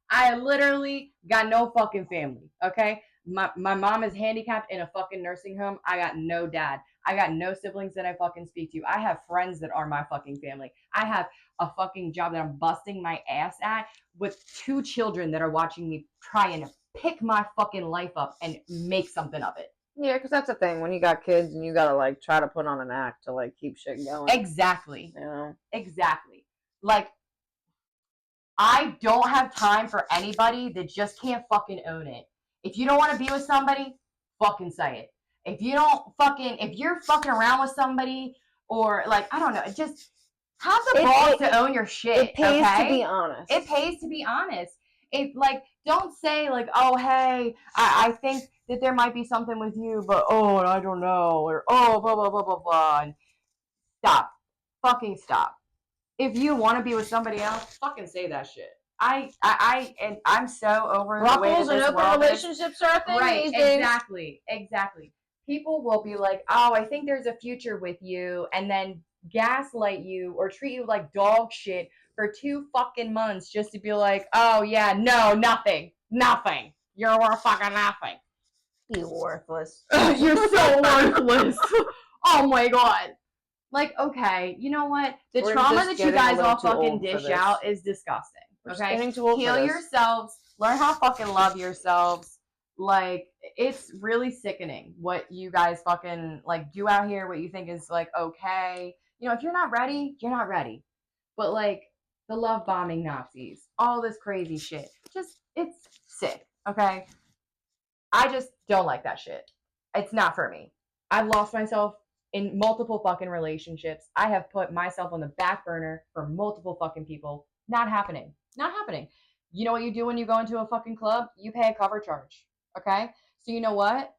I literally got no fucking family, okay? My mom is handicapped in a fucking nursing home. I got no dad. I got no siblings that I fucking speak to. I have friends that are my fucking family. I have a fucking job that I'm busting my ass at with 2 children that are watching me trying to pick my fucking life up and make something of it. Yeah, because that's the thing. When you got kids and you gotta like try to put on an act to like keep shit going. Exactly. You know? Exactly. Like, I don't have time for anybody that just can't fucking own it. If you don't want to be with somebody, fucking say it. If you're fucking around with somebody or like, I don't know, just have the balls to own your shit. It pays okay? to be honest. It pays to be honest. It like, don't say like, oh, hey, I think that there might be something with you, but oh, I don't know, or oh, blah, blah, blah, blah, blah. And stop. Fucking stop. If you want to be with somebody else, fucking say that shit. And I'm so over the way that Ruffles and this open world relationships are a thing right, these days. exactly. People will be like, oh, I think there's a future with you, and then gaslight you or treat you like dog shit for 2 fucking months just to be like, oh yeah, no, nothing. You're worth fucking nothing. You worthless. You're so worthless. Oh my god. Like, okay, you know what? The trauma that you guys all fucking dish out is disgusting. Okay? Heal yourselves. Learn how to fucking love yourselves. Like, it's really sickening what you guys fucking, like, do out here, what you think is, like, okay. You know, if you're not ready, you're not ready. But, like, the love bombing Nazis, all this crazy shit. Just, it's sick, okay? I just don't like that shit. It's not for me. I've lost myself in multiple fucking relationships. I have put myself on the back burner for multiple fucking people. Not happening. Not happening. You know what you do when you go into a fucking club? You pay a cover charge. Okay? So you know what?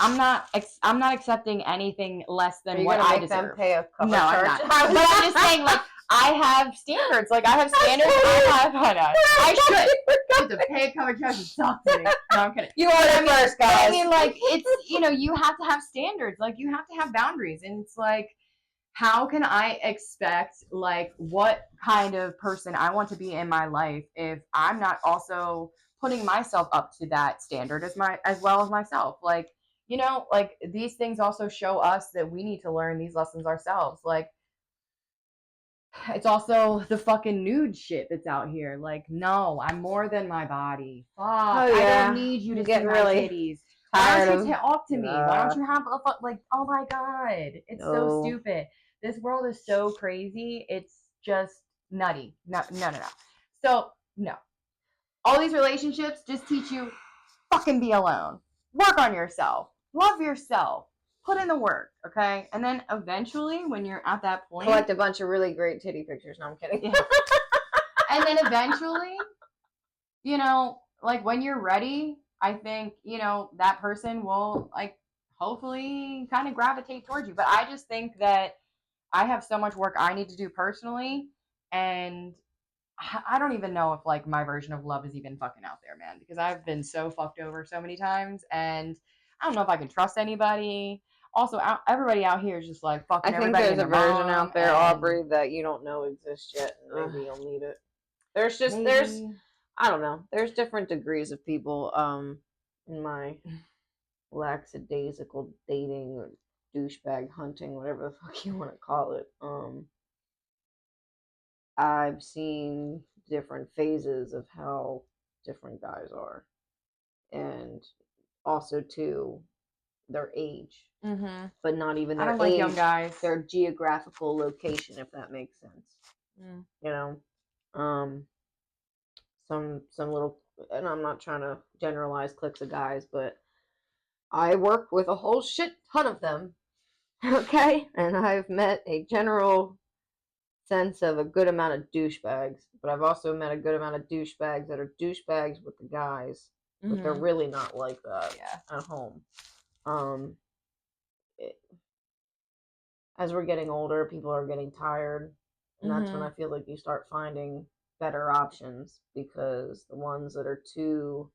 I'm not accepting anything less than what I deserve. Them pay a cover no, charge? I'm not. But I'm just saying, like, I have standards. Like, I have standards. I should. To pay a cover charge is something. No, I'm kidding. You are the first, guys. I mean, like, it's, you know, you have to have standards. Like, you have to have boundaries. And it's like, how can I expect, like, what kind of person I want to be in my life if I'm not also putting myself up to that standard as well as myself? Like, you know, like, these things also show us that we need to learn these lessons ourselves. Like, it's also the fucking nude shit that's out here. Like, no, I'm more than my body. Fuck, I don't need you to see my titties. Why don't you talk to me? Why don't you have a fuck? Like, oh my god, it's so stupid. This world is so crazy. It's just nutty. No. So, no. All these relationships just teach you fucking be alone. Work on yourself. Love yourself. Put in the work, okay? And then eventually, when you're at that point... collect a bunch of really great titty pictures. No, I'm kidding. Yeah. And then eventually, you know, like, when you're ready, I think, you know, that person will, like, hopefully kind of gravitate towards you. But I just think that I have so much work I need to do personally, and I don't even know if, like, my version of love is even fucking out there, man, because I've been so fucked over so many times, and I don't know if I can trust anybody. Also, everybody out here is just like fucking everybody. I think there's a version out there, Aubrey, that you don't know exists yet, and maybe you'll need it. I don't know. There's different degrees of people. In my lackadaisical dating or douchebag hunting, whatever the fuck you want to call it. I've seen different phases of how different guys are, and also too their age, but not even I their don't like age, young guys. their geographical location, if that makes sense. You know, some little, and I'm not trying to generalize cliques of guys, but I work with a whole shit ton of them. Okay, and I've met a general sense of a good amount of douchebags, but I've also met a good amount of douchebags that are douchebags with the guys, but they're really not like that at home. As we're getting older, people are getting tired, and that's when I feel like you start finding better options, because the ones that are too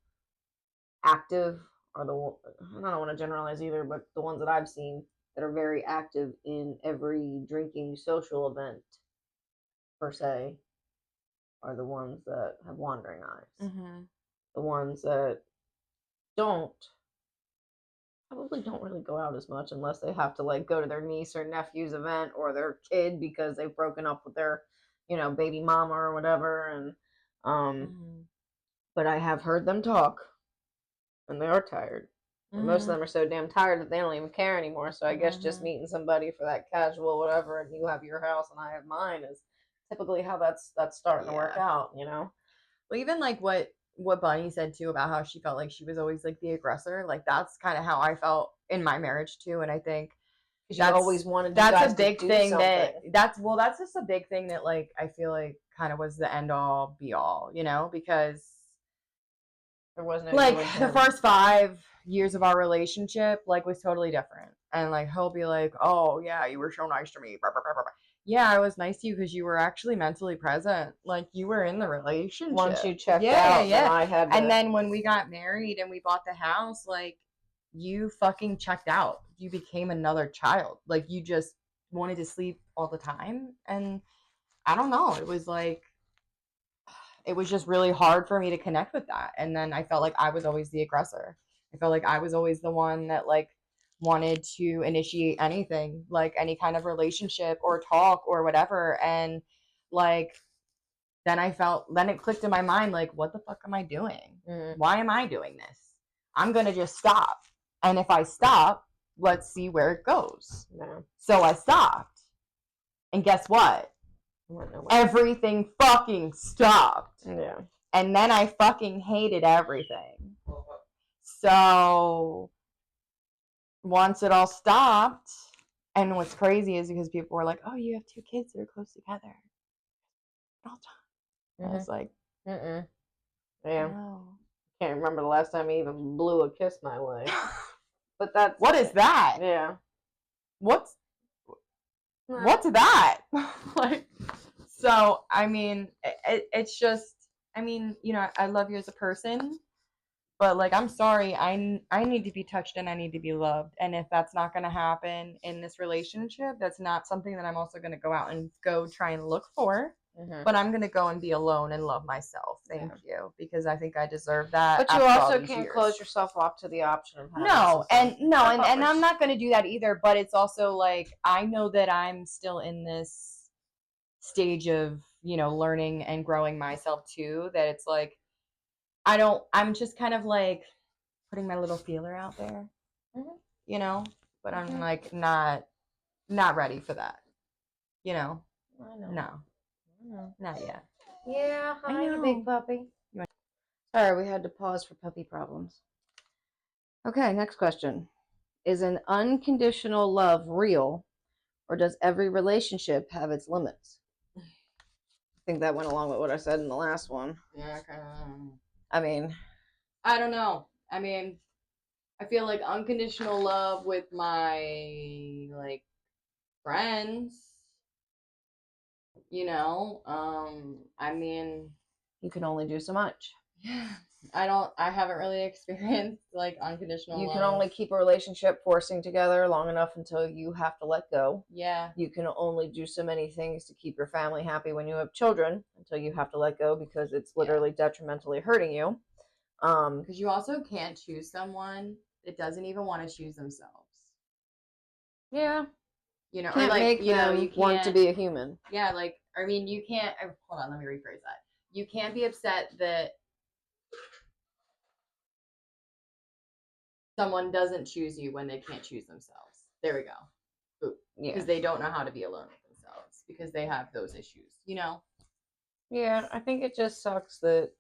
active are I don't want to generalize either, but the ones that I've seen that are very active in every drinking social event per se are the ones that have wandering eyes. The ones that don't probably don't really go out as much unless they have to like go to their niece or nephew's event or their kid because they've broken up with their, baby mama or whatever. And but I have heard them talk, and they are tired. And most of them are so damn tired that they don't even care anymore. So I guess just meeting somebody for that casual whatever, and you have your house and I have mine, is typically how that's starting to work out. Well, even like what Bunny said too about how she felt like she was always like the aggressor. Like that's kind of how I felt in my marriage too, and I think you always wanted. That's a big thing that's just a big thing that like I feel like kind of was the end all be all, because there wasn't like the first 5 years of our relationship like was totally different, and like he'll be like, oh yeah, you were so nice to me, blah, blah, blah, blah. Yeah, I was nice to you because you were actually mentally present, like you were in the relationship once you checked out. And then when we got married and we bought the house, like you fucking checked out, you became another child, like you just wanted to sleep all the time. And I don't know, it was just really hard for me to connect with that. And then I felt like I was always the aggressor. I felt like I was always the one that like wanted to initiate anything, like any kind of relationship or talk or whatever. And like then it clicked in my mind, like, what the fuck am I doing? Why am I doing this? I'm gonna just stop. And if I stop, let's see where it goes. So I stopped. And guess what? Everything fucking stopped. And then I fucking hated everything. So once it all stopped, and what's crazy is because people were like, oh, you have 2 kids that are close together all the time. I was like, yeah. Can't remember the last time he even blew a kiss my way. But that's what is that? Yeah. What's that? Like, so I mean, it's just, I mean, I love you as a person, but like, I'm sorry, I need to be touched and I need to be loved. And if that's not going to happen in this relationship, that's not something that I'm also going to go out and go try and look for. But I'm going to go and be alone and love myself. Thank you. Because I think I deserve that. But you also can't close yourself off to the option of and I'm not going to do that either. But it's also like, I know that I'm still in this stage of, learning and growing myself too. That it's like, I'm just kind of like putting my little feeler out there, but I'm like not ready for that, I know. No. Not yet. Yeah, hi, you big puppy. Sorry, we had to pause for puppy problems. Okay, next question. Is an unconditional love real, or does every relationship have its limits? I think that went along with what I said in the last one. Yeah, okay. I mean, I don't know. I mean, I feel like unconditional love with my like friends, I mean, you can only do so much. Yes. I haven't really experienced like unconditional You love. can only keep a relationship forcing together long enough until you have to let go. Yeah. You can only do so many things to keep your family happy when you have children until you have to let go because it's literally detrimentally hurting you. Because you also can't choose someone that doesn't even want to choose themselves. Yeah. You know, Can't or like, make you know, them you can't want to be a human. Yeah, like, I mean, you can't. Hold on, let me rephrase that. You can't be upset that someone doesn't choose you when they can't choose themselves. There we go. Because they don't know how to be alone with themselves because they have those issues, you know? Yeah, I think it just sucks that,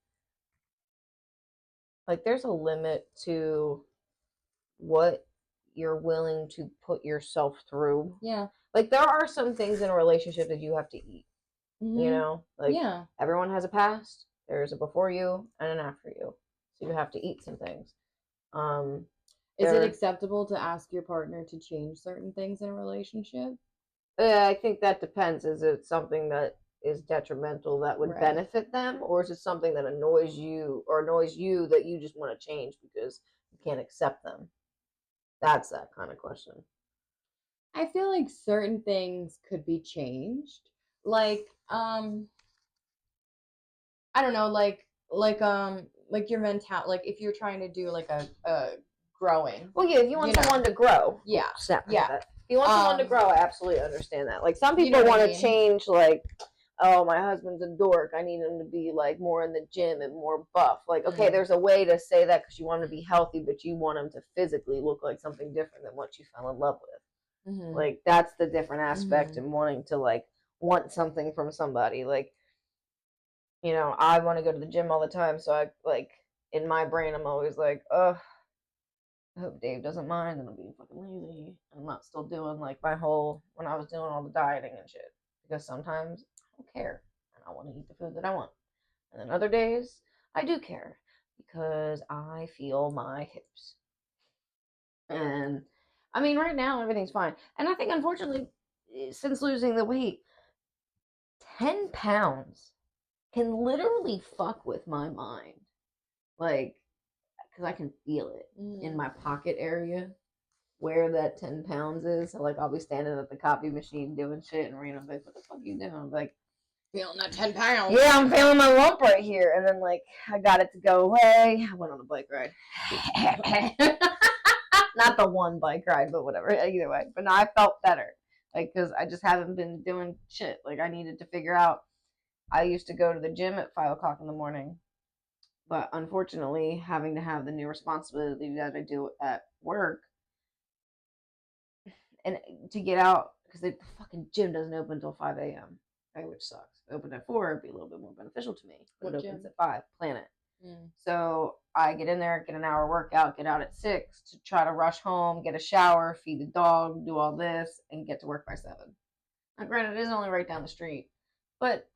like, there's a limit to what you're willing to put yourself through. Yeah. Like, there are some things in a relationship that you have to eat. You know, like everyone has a past. There's a before you and an after you, so you have to eat some things. Is it acceptable to ask your partner to change certain things in a relationship? I think that depends. Is it something that is detrimental that would benefit them, or is it something that annoys you that you just want to change because you can't accept them? That's that kind of question. I feel like certain things could be changed. Like, I don't know, like your mentality, like if you're trying to do like a growing. Well, yeah, if you want someone to grow. Yeah. Yeah. If you want someone to grow, I absolutely understand that. Like, some people want to change, like, oh, my husband's a dork. I need him to be, like, more in the gym and more buff. Like, okay, there's a way to say that because you want him to be healthy, but you want him to physically look like something different than what you fell in love with. Like, that's the different aspect in wanting to, like, want something from somebody. Like, you know, I want to go to the gym all the time, so I, like, in my brain, I'm always like, ugh, I hope Dave doesn't mind and I'm being fucking lazy. I'm not still doing, like, my whole, when I was doing all the dieting and shit. Because sometimes I don't care and I want to eat the food that I want. And then other days, I do care because I feel my hips. And, I mean, right now, everything's fine. And I think, unfortunately, since losing the weight, 10 pounds can literally fuck with my mind. Like, because I can feel it in my pocket area where that 10 pounds is. So, like, I'll be standing at the copy machine doing shit, and Rena's like, what the fuck are you doing? I'm like, feeling that 10 pounds. Yeah, I'm feeling my lump right here. And then, like, I got it to go away. I went on a bike ride. Not the one bike ride, but whatever. Either way. But no, I felt better. Like, because I just haven't been doing shit. Like, I needed to figure out. I used to go to the gym at 5 o'clock in the morning. But unfortunately, having to have the new responsibility that I do at work, and to get out, because the fucking gym doesn't open until 5 a.m., right, which sucks. If it opened at 4, it'd be a little bit more beneficial to me. But it opens at 5, Planet. So I get in there, get an hour workout, get out at 6 to try to rush home, get a shower, feed the dog, do all this, and get to work by 7. Now, granted, it is only right down the street, but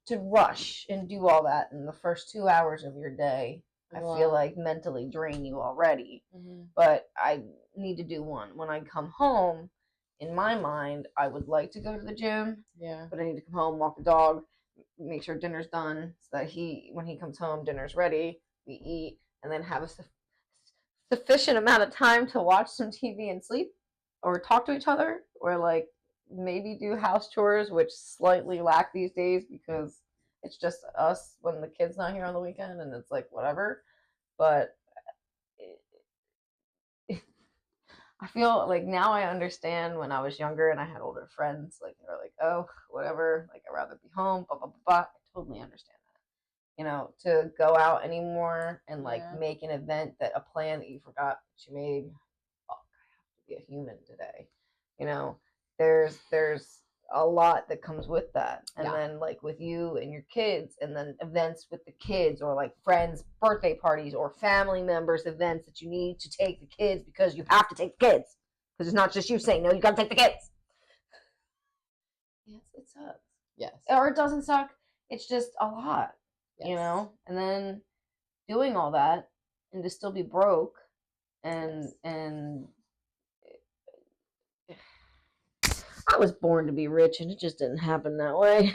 to rush and do all that in the first 2 hours of your day, I feel like mentally drain you already. But I need to do one. When I come home, in my mind, I would like to go to the gym. Yeah. But I need to come home, walk the dog, make sure dinner's done, so that when he comes home, dinner's ready, we eat, and then have a sufficient amount of time to watch some TV and sleep, or talk to each other, or, like, maybe do house chores, which slightly lack these days because it's just us when the kid's not here on the weekend, and it's like, whatever. But I feel like now I understand when I was younger and I had older friends, like, they were like, oh, whatever, like, I'd rather be home, blah, blah, blah, blah. I totally understand that. You know, to go out anymore and, like, make an event, that a plan that you forgot that you made, fuck, I have to be a human today. You know, there's a lot that comes with that. And then, like, with you and your kids, and then events with the kids, or, like, friends' birthday parties, or family members' events that you need to take the kids because you have to take the kids. Because it's not just you saying, no, you gotta take the kids. Yes, it sucks. Yes. Or it doesn't suck. It's just a lot. Yes. You know? And then doing all that, and to still be broke, and I was born to be rich, and it just didn't happen that way.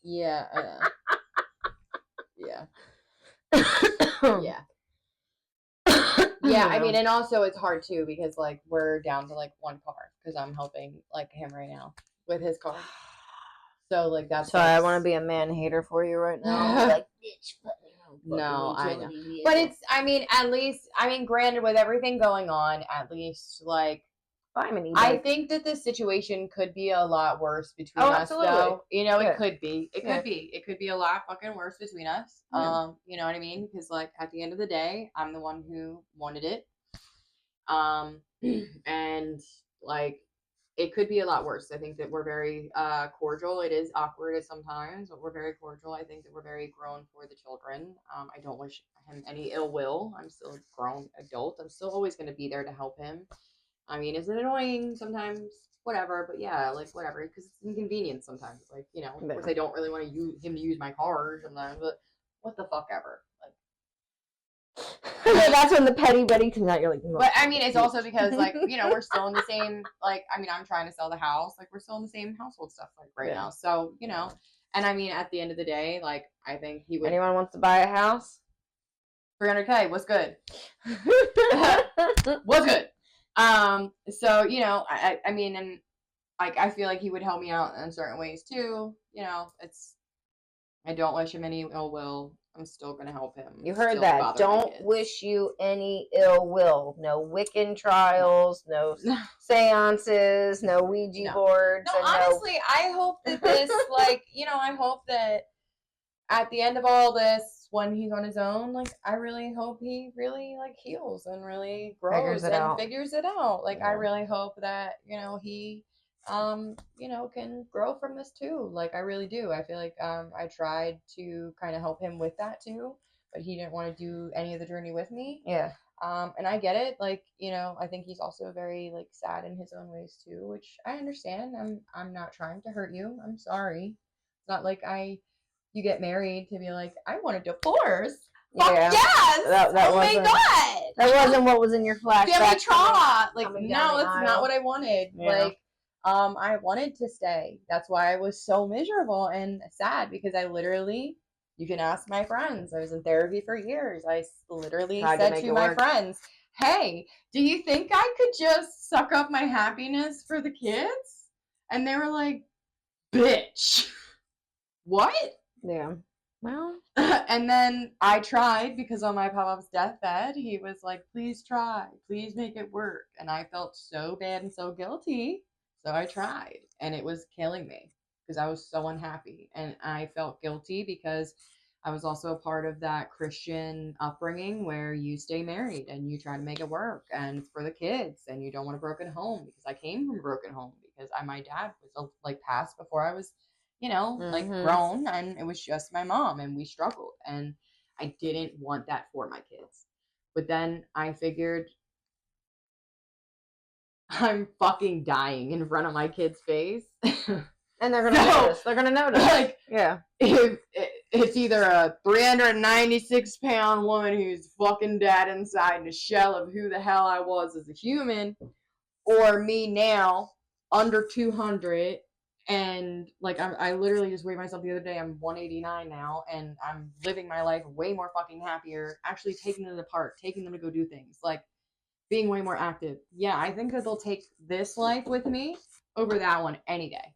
Yeah. Yeah. Yeah. Yeah, I mean, and also it's hard too because like we're down to like one car because I'm helping like him right now with his car. So like that's Sorry, I want to be a man hater for you right now. Like, bitch, no, I know. But it's, I mean, at least, I mean, granted, with everything going on, at least like I think that this situation could be a lot worse between us, though. You know, it could be. It could be. It could be a lot fucking worse between us. You know what I mean? Because like at the end of the day, I'm the one who wanted it. And like it could be a lot worse. I think that we're very cordial. It is awkward at sometimes, but we're very cordial. I think that we're very grown for the children. I don't wish him any ill will. I'm still a grown adult. I'm still always going to be there to help him. I mean, is it annoying sometimes? Whatever, but yeah, like whatever, because it's inconvenient sometimes. Like, you know, of course, I don't really want to use him to use my car sometimes, but what the fuck ever. Like, that's when the petty Betty comes out. You're like, but I mean, it's also because like you know we're still in the same like I mean I'm trying to sell the house, like we're still in the same household stuff like right now. So you know, and I mean at the end of the day, like I think he would. Anyone wants to buy a house? 300K. What's good? What's good? So you know, I mean, and like I feel like he would help me out in certain ways too. You know, it's I don't wish him any ill will. I'm still gonna help him. You heard that. Don't wish you any ill will. No Wiccan trials, no seances, no Ouija boards. No, honestly, I hope that this, like, you know, I hope that at the end of all this, when he's on his own, like, I really hope he really, like, heals and really grows and figures it out. Like, I really hope that, you know, he, you know, can grow from this too. Like, I really do. I feel like, I tried to kind of help him with that too, but he didn't want to do any of the journey with me. Yeah. And I get it. Like, you know, I think he's also very, like, sad in his own ways too, which I understand. I'm not trying to hurt you. I'm sorry. It's not like you get married to be like, I want a divorce. Fuck yes! That oh my god! That wasn't what was in your flashback. Family trauma. Like, no, that's not what I wanted. Yeah. Like, I wanted to stay. That's why I was so miserable and sad because I literally, you can ask my friends. I was in therapy for years. I literally said to my friends, hey, do you think I could just suck up my happiness for the kids? And they were like, bitch. What? Yeah. Well. And then I tried because on my papa's deathbed, he was like, please try. Please make it work. And I felt so bad and so guilty. So I tried. And it was killing me because I was so unhappy. And I felt guilty because I was also a part of that Christian upbringing where you stay married and you try to make it work. And it's for the kids. And you don't want a broken home because I came from a broken home because my dad was like passed before I was you know, like grown, and it was just my mom, and we struggled, and I didn't want that for my kids. But then I figured I'm fucking dying in front of my kid's face. And they're gonna notice. They're gonna notice. Like, yeah. If it's either a 396-pound woman who's fucking dead inside in a shell of who the hell I was as a human, or me now, under 200, and like I literally just weighed myself the other day. I'm 189 now, and I'm living my life way more fucking happier. Actually taking them to the park, taking them to go do things, like being way more active. Yeah, I think that they'll take this life with me over that one any day.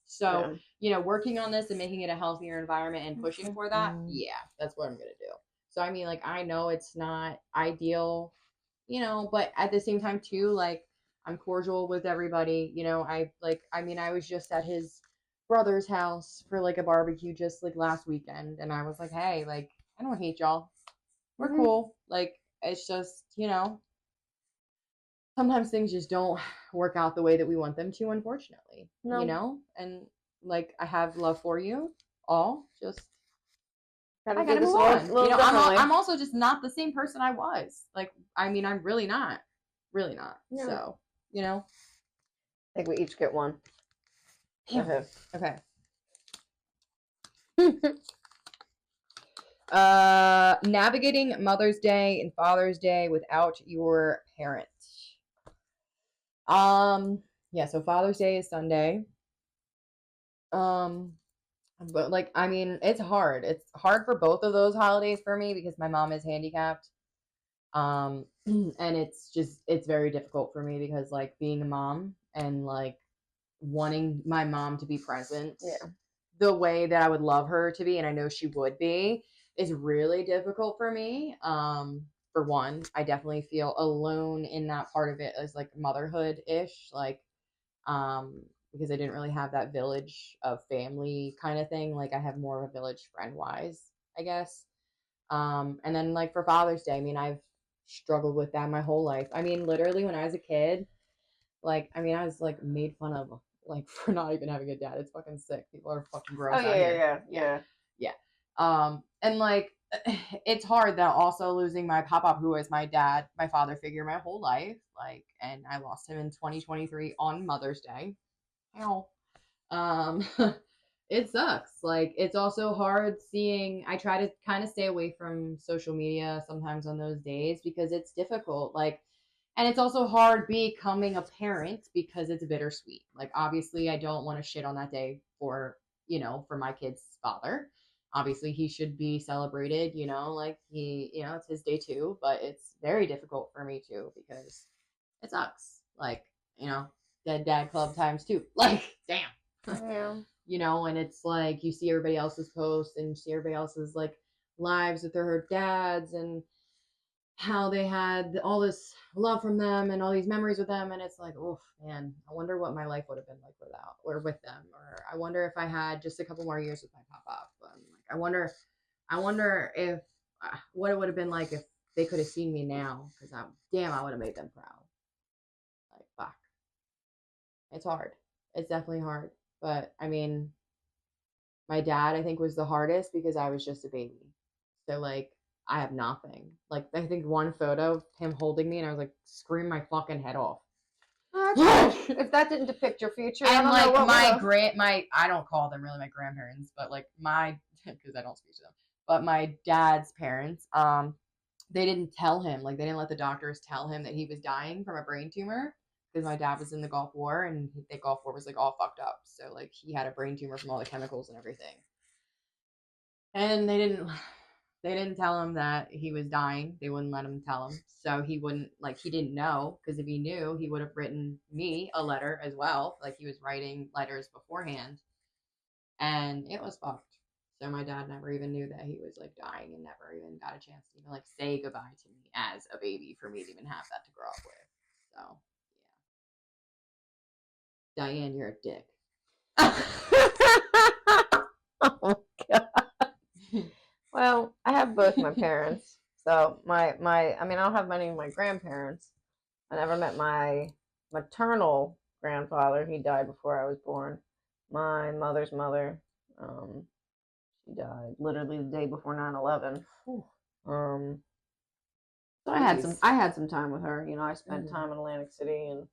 So you know, working on this and making it a healthier environment and pushing for that. Yeah, that's what I'm gonna do. So I mean, like I know it's not ideal, you know, but at the same time too, like. I'm cordial with everybody, you know, I was just at his brother's house for like a barbecue just like last weekend, and I was like, hey, like, I don't hate y'all. We're cool. Like, it's just, you know, sometimes things just don't work out the way that we want them to, unfortunately. No. You know? And like, I have love for you all, just I gotta move on. You know, I'm also just not the same person I was. Like, I mean, I'm really not. Really not. Yeah. So you know, I think we each get one. Damn. Okay. Navigating Mother's Day and Father's Day without your parents. Yeah, so Father's Day is Sunday. But like, I mean, it's hard. It's hard for both of those holidays for me because my mom is handicapped. And it's very difficult for me because like being a mom and like wanting my mom to be present the way that I would love her to be, and I know she would be, is really difficult for me. For one, I definitely feel alone in that part of it as like motherhood ish, like because I didn't really have that village of family kind of thing. Like I have more of a village friend wise, I guess. And then like for Father's Day, I mean, I've struggled with that my whole life. I mean, literally when I was a kid, like, I mean, I was like made fun of like for not even having a dad. It's fucking sick. People are fucking gross out here. Yeah. And like it's hard that also losing my pop-up who was my dad, my father figure my whole life. Like, and I lost him in 2023 on Mother's Day. Ow. Um it sucks. Like it's also hard seeing I try to kind of stay away from social media sometimes on those days because it's difficult. Like and it's also hard becoming a parent because it's bittersweet. Like obviously I don't want to shit on that day for, for my kid's father. Obviously he should be celebrated, like it's his day too, but it's very difficult for me too because it sucks. Like, dead dad club times two. Like, damn. Yeah. And it's like you see everybody else's posts and you see everybody else's like lives with their dads and how they had all this love from them and all these memories with them, and it's like, oh man, I wonder what my life would have been like without or with them, or I wonder if I had just a couple more years with my pop. Like I wonder if what it would have been like if they could have seen me now, because I would have made them proud. Like fuck, it's hard. It's definitely hard, but I mean, my dad I think was the hardest because I was just a baby, so like I have nothing. Like I think one photo of him holding me and I was like screaming my fucking head off. If that didn't depict your future, And I don't know like what my I don't call them really my grandparents, but like my because I don't speak to them, but my dad's parents, they didn't tell him, like they didn't let the doctors tell him that he was dying from a brain tumor because my dad was in the Gulf War and the Gulf War was like all fucked up, so like he had a brain tumor from all the chemicals and everything, and they didn't tell him that he was dying. They wouldn't let him tell him. So he wouldn't, like, he didn't know, because if he knew, he would have written me a letter as well. Like, he was writing letters beforehand. And it was fucked. So my dad never even knew that he was, like, dying and never even got a chance to even, like, say goodbye to me as a baby for me to even have that to grow up with. So, yeah. Diane, you're a dick. Oh, God. Well, I have both my parents. So I don't have many of my grandparents. I never met my maternal grandfather. He died before I was born. My mother's mother, she died literally the day before 9/11. So I had some time with her. I spent time in Atlantic City and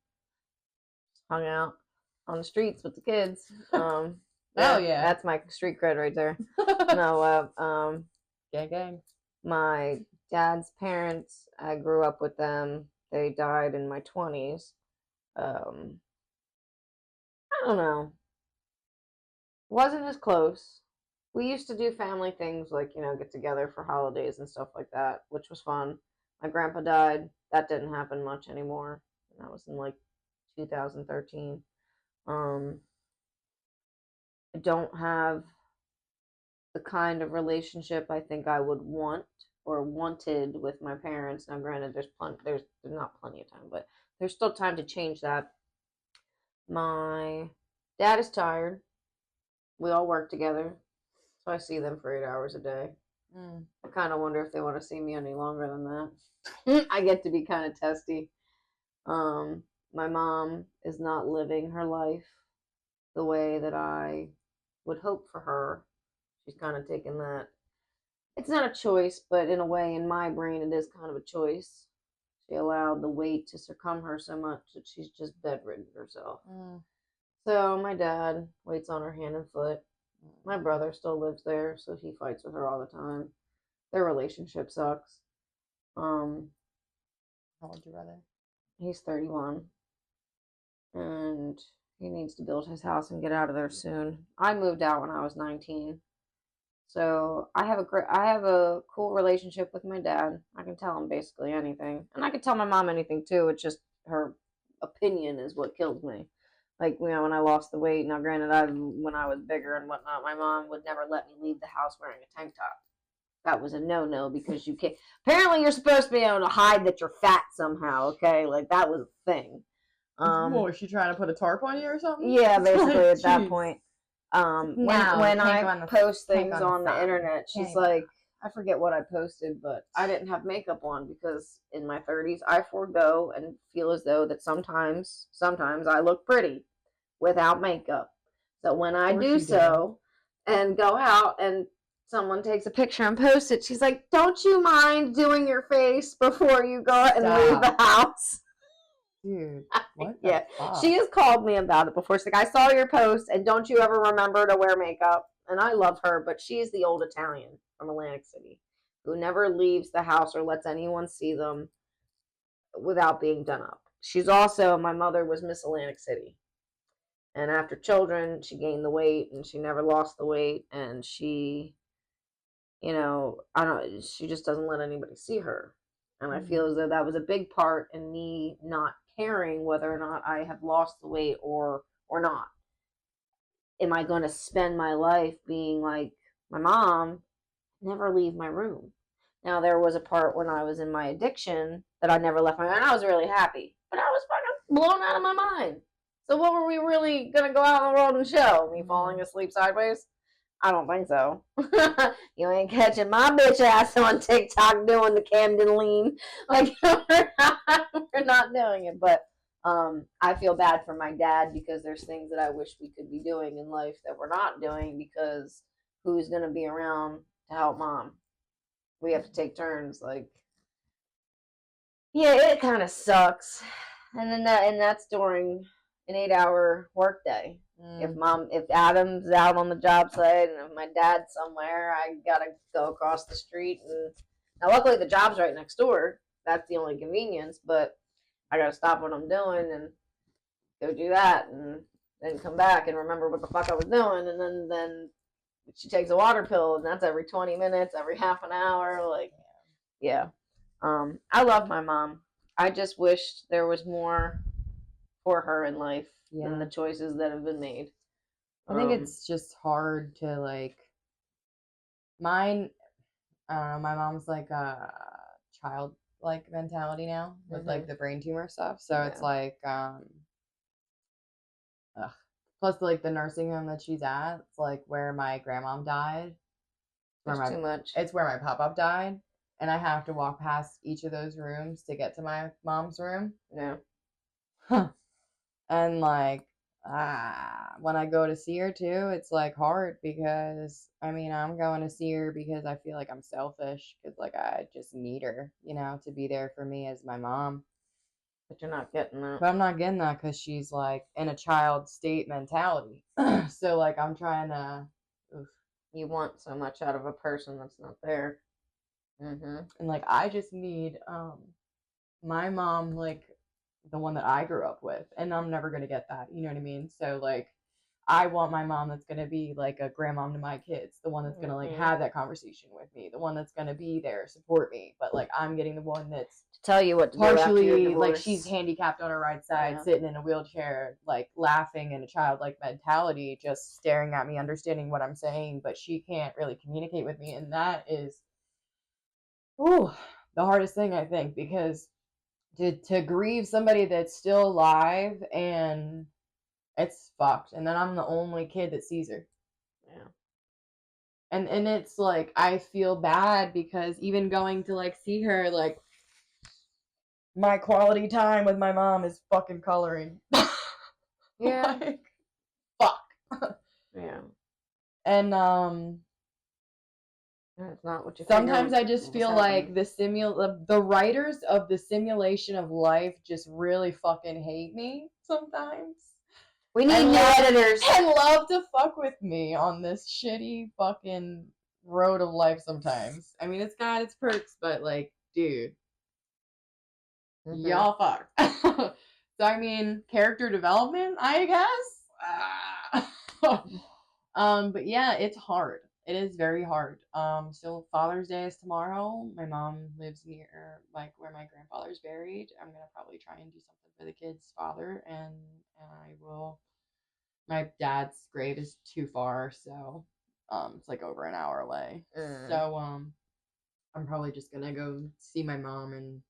hung out on the streets with the kids. Oh yeah, that's my street cred right there. No, gang. My dad's parents, I grew up with them. They died in my 20s. I don't know. Wasn't as close. We used to do family things like, get together for holidays and stuff like that, which was fun. My grandpa died. That didn't happen much anymore. That was in like 2013. I don't have the kind of relationship I think I would want or wanted with my parents. Now, granted, there's not plenty of time, but there's still time to change that. My dad is tired. We all work together, so I see them for 8 hours a day. I kind of wonder if they want to see me any longer than that. I get to be kind of testy. My mom is not living her life the way that I would hope for her. She's kind of taken that. It's not a choice, but in a way, in my brain, it is kind of a choice. She allowed the weight to succumb her so much that she's just bedridden herself. So my dad waits on her hand and foot. My brother still lives there, so he fights with her all the time. Their relationship sucks. How old's your brother? He's 31. And He needs to build his house and get out of there soon. I moved out when I was 19. So I have a cool relationship with my dad. I can tell him basically anything. And I can tell my mom anything too. It's just her opinion is what kills me. Like, when I lost the weight. Now, granted, when I was bigger and whatnot, my mom would never let me leave the house wearing a tank top. That was a no-no because you can't. Apparently, you're supposed to be able to hide that you're fat somehow. Okay, like that was a thing. Was she trying to put a tarp on you or something? Yeah, basically at that point. When I post things on the internet, she's like, I forget what I posted, but I didn't have makeup on because in my 30s I forego and feel as though that sometimes I look pretty without makeup. So when I do so and go out and someone takes a picture and posts it, she's like, don't you mind doing your face before you go and leave the house? Dude, what? Yeah, she has called me about it before. She's like, I saw your post, and don't you ever remember to wear makeup? And I love her, but she's the old Italian from Atlantic City who never leaves the house or lets anyone see them without being done up. She's also, my mother was Miss Atlantic City. And after children, she gained the weight, and she never lost the weight, and she, she just doesn't let anybody see her. And I feel as though that was a big part in me not caring whether or not I have lost the weight or not. Am I going to spend my life being like my mom, never leave my room? Now, there was a part when I was in my addiction that I never left my room, and I was really happy. But I was fucking blown out of my mind. So what were we really going to go out in the world and show? Me falling asleep sideways? I don't think so. You ain't catching my bitch ass on TikTok doing the Camden lean. Like, we're not doing it. But I feel bad for my dad because there's things that I wish we could be doing in life that we're not doing because who's going to be around to help mom? We have to take turns. Like, yeah, it kind of sucks. And then that's during an 8-hour workday. If Adam's out on the job site and if my dad's somewhere, I gotta go across the street. And now, luckily, the job's right next door. That's the only convenience. But I gotta stop what I'm doing and go do that, and then come back and remember what the fuck I was doing. And then she takes a water pill, and that's every 20 minutes, every half an hour. Like, yeah. I love my mom. I just wish there was more for her in life than the choices that have been made. I think it's just hard to, like, my mom's like a childlike mentality now with like the brain tumor stuff. So it's like, plus like the nursing home that she's at, it's like where my grandmom died. There's too much. It's where my pop-up died. And I have to walk past each of those rooms to get to my mom's room. Yeah. And like, when I go to see her too, it's like hard because I'm going to see her because I feel like I'm selfish because like I just need her, to be there for me as my mom. But you're not getting that. But I'm not getting that because she's like in a child state mentality. So like I'm trying to. You want so much out of a person that's not there. And like I just need my mom, like the one that I grew up with, and I'm never gonna get that, you know what I mean? So like I want my mom that's gonna be like a grandmom to my kids, the one that's gonna like have that conversation with me, the one that's gonna be there, support me. But like I'm getting the one that's to tell you what to partially do after your like she's handicapped on her right side, sitting in a wheelchair, like laughing in a childlike mentality, just staring at me, understanding what I'm saying, but she can't really communicate with me, and that is the hardest thing, I think, because to grieve somebody that's still alive and it's fucked. And then I'm the only kid that sees her. Yeah. And it's like I feel bad because even going to like see her, like my quality time with my mom is fucking coloring. Yeah. Like, fuck. Yeah. And it's not what you sometimes I just feel like the writers of the simulation of life just really fucking hate me sometimes. We need new editors. And love to fuck with me on this shitty fucking road of life sometimes. I mean, it's got its perks, but like, dude, y'all fucked. So I mean, character development, I guess. But yeah, it's hard. It is very hard. So Father's Day is tomorrow. My mom lives near like where my grandfather's buried. I'm gonna probably try and do something for the kid's father, and I will. My dad's grave is too far, so it's like over an hour away. So I'm probably just gonna go see my mom and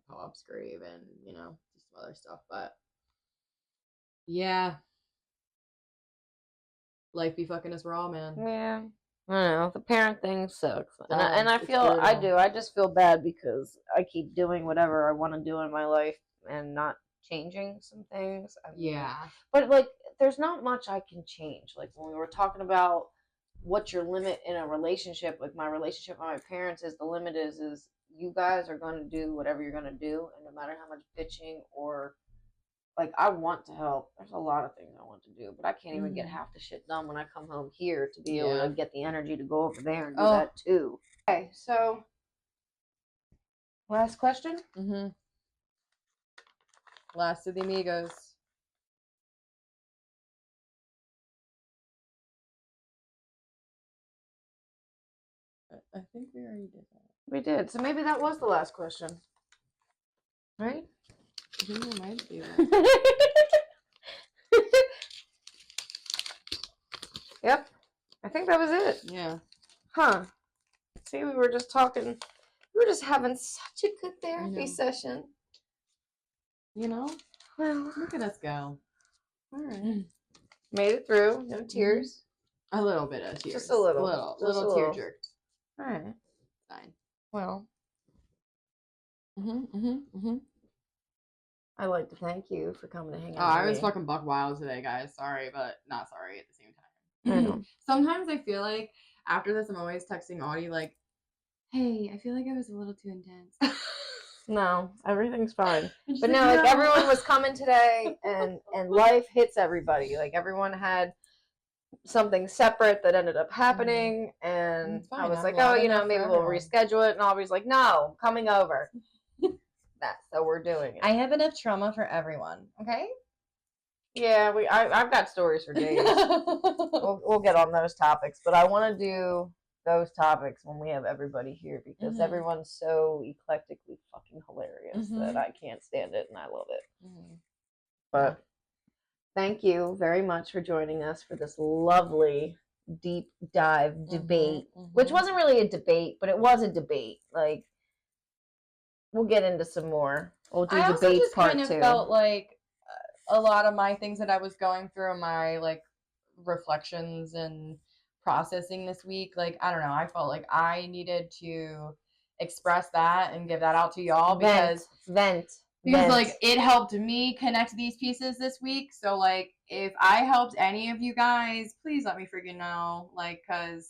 my pop's grave, and do some other stuff. But yeah, life be fucking us raw, man. Yeah. I don't know. The parent thing sucks. And I It's feel, I brutal. do. I just feel bad because I keep doing whatever I want to do in my life and not changing some things. I mean, Yeah. but like, there's not much I can change. Like when we were talking about what's your limit in a relationship, like my relationship with my parents is the limit is you guys are going to do whatever you're going to do, and no matter how much bitching or like I want to help. There's a lot of things I want to do, but I can't even get half the shit done when I come home here to be able to get the energy to go over there and do that too. Okay, so last question. Last of the amigos. I think we already did that. We did. So maybe that was the last question. Right? I think it might be. Yep. I think that was it. Yeah. Huh. See, we were just talking. We were just having such a good therapy session. Well, look at us go. All right. Made it through. No tears. A little bit of tears. Just a little. Little tear jerked. All right. Fine. Well. I'd like to thank you for coming to hang out. I was fucking buck wild today, guys. Sorry, but not sorry at the same time. I know. Sometimes I feel like after this, I'm always texting Audie like, "Hey, I feel like I was a little too intense." No, everything's fine. But no, like everyone was coming today, and life hits everybody. Like everyone had something separate that ended up happening, and I was like, oh, maybe we'll reschedule it. And Aubrey's like, no, coming over. So we're doing it. I have enough trauma for everyone. Okay. Yeah, I've got stories for days. we'll get on those topics, but I want to do those topics when we have everybody here because everyone's so eclectically fucking hilarious that I can't stand it and I love it. But thank you very much for joining us for this lovely deep dive debate, which wasn't really a debate, but it was a debate. Like, we'll get into some more. We'll do debates part 2. I kind of felt like a lot of my things that I was going through, my like reflections and processing this week, like I don't know, I felt like I needed to express that and give that out to y'all because like it helped me connect these pieces this week. So like if I helped any of you guys, please let me freaking know, like, because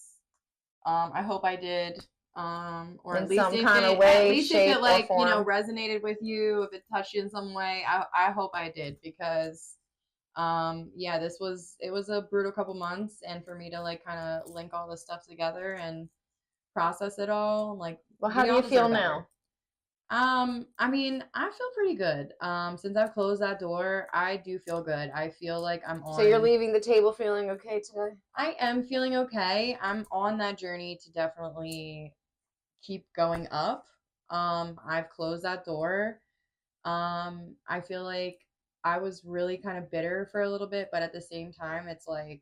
I hope I did, or in at least some kind of way, at least shape, if it like or form. resonated with you, if it touched you in some way, I hope I did, because it was a brutal couple months, and for me to like kind of link all this stuff together and process it all, like, well, how do you feel now? I mean, I feel pretty good. Since I've closed that door, I do feel good. I feel like I'm on. So you're leaving the table feeling okay today? I am feeling okay. I'm on that journey to definitely keep going up. I've closed that door. I feel like I was really kind of bitter for a little bit, but at the same time, it's like,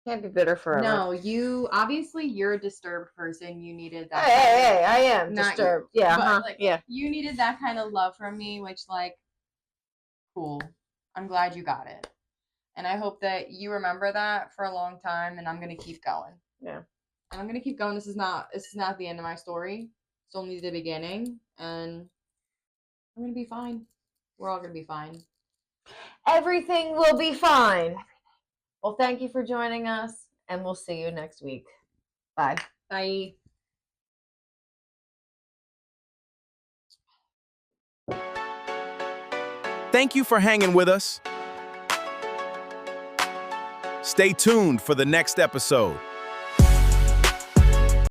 can't be bitter forever. No, you're a disturbed person. You needed that. Hey, I am disturbed. You. Yeah, but, yeah. You needed that kind of love from me, which, like, cool. I'm glad you got it, and I hope that you remember that for a long time. And I'm gonna keep going. Yeah, and I'm gonna keep going. This is not the end of my story. It's only the beginning, and I'm gonna be fine. We're all gonna be fine. Everything will be fine. Well, thank you for joining us, and we'll see you next week. Bye. Bye. Thank you for hanging with us. Stay tuned for the next episode.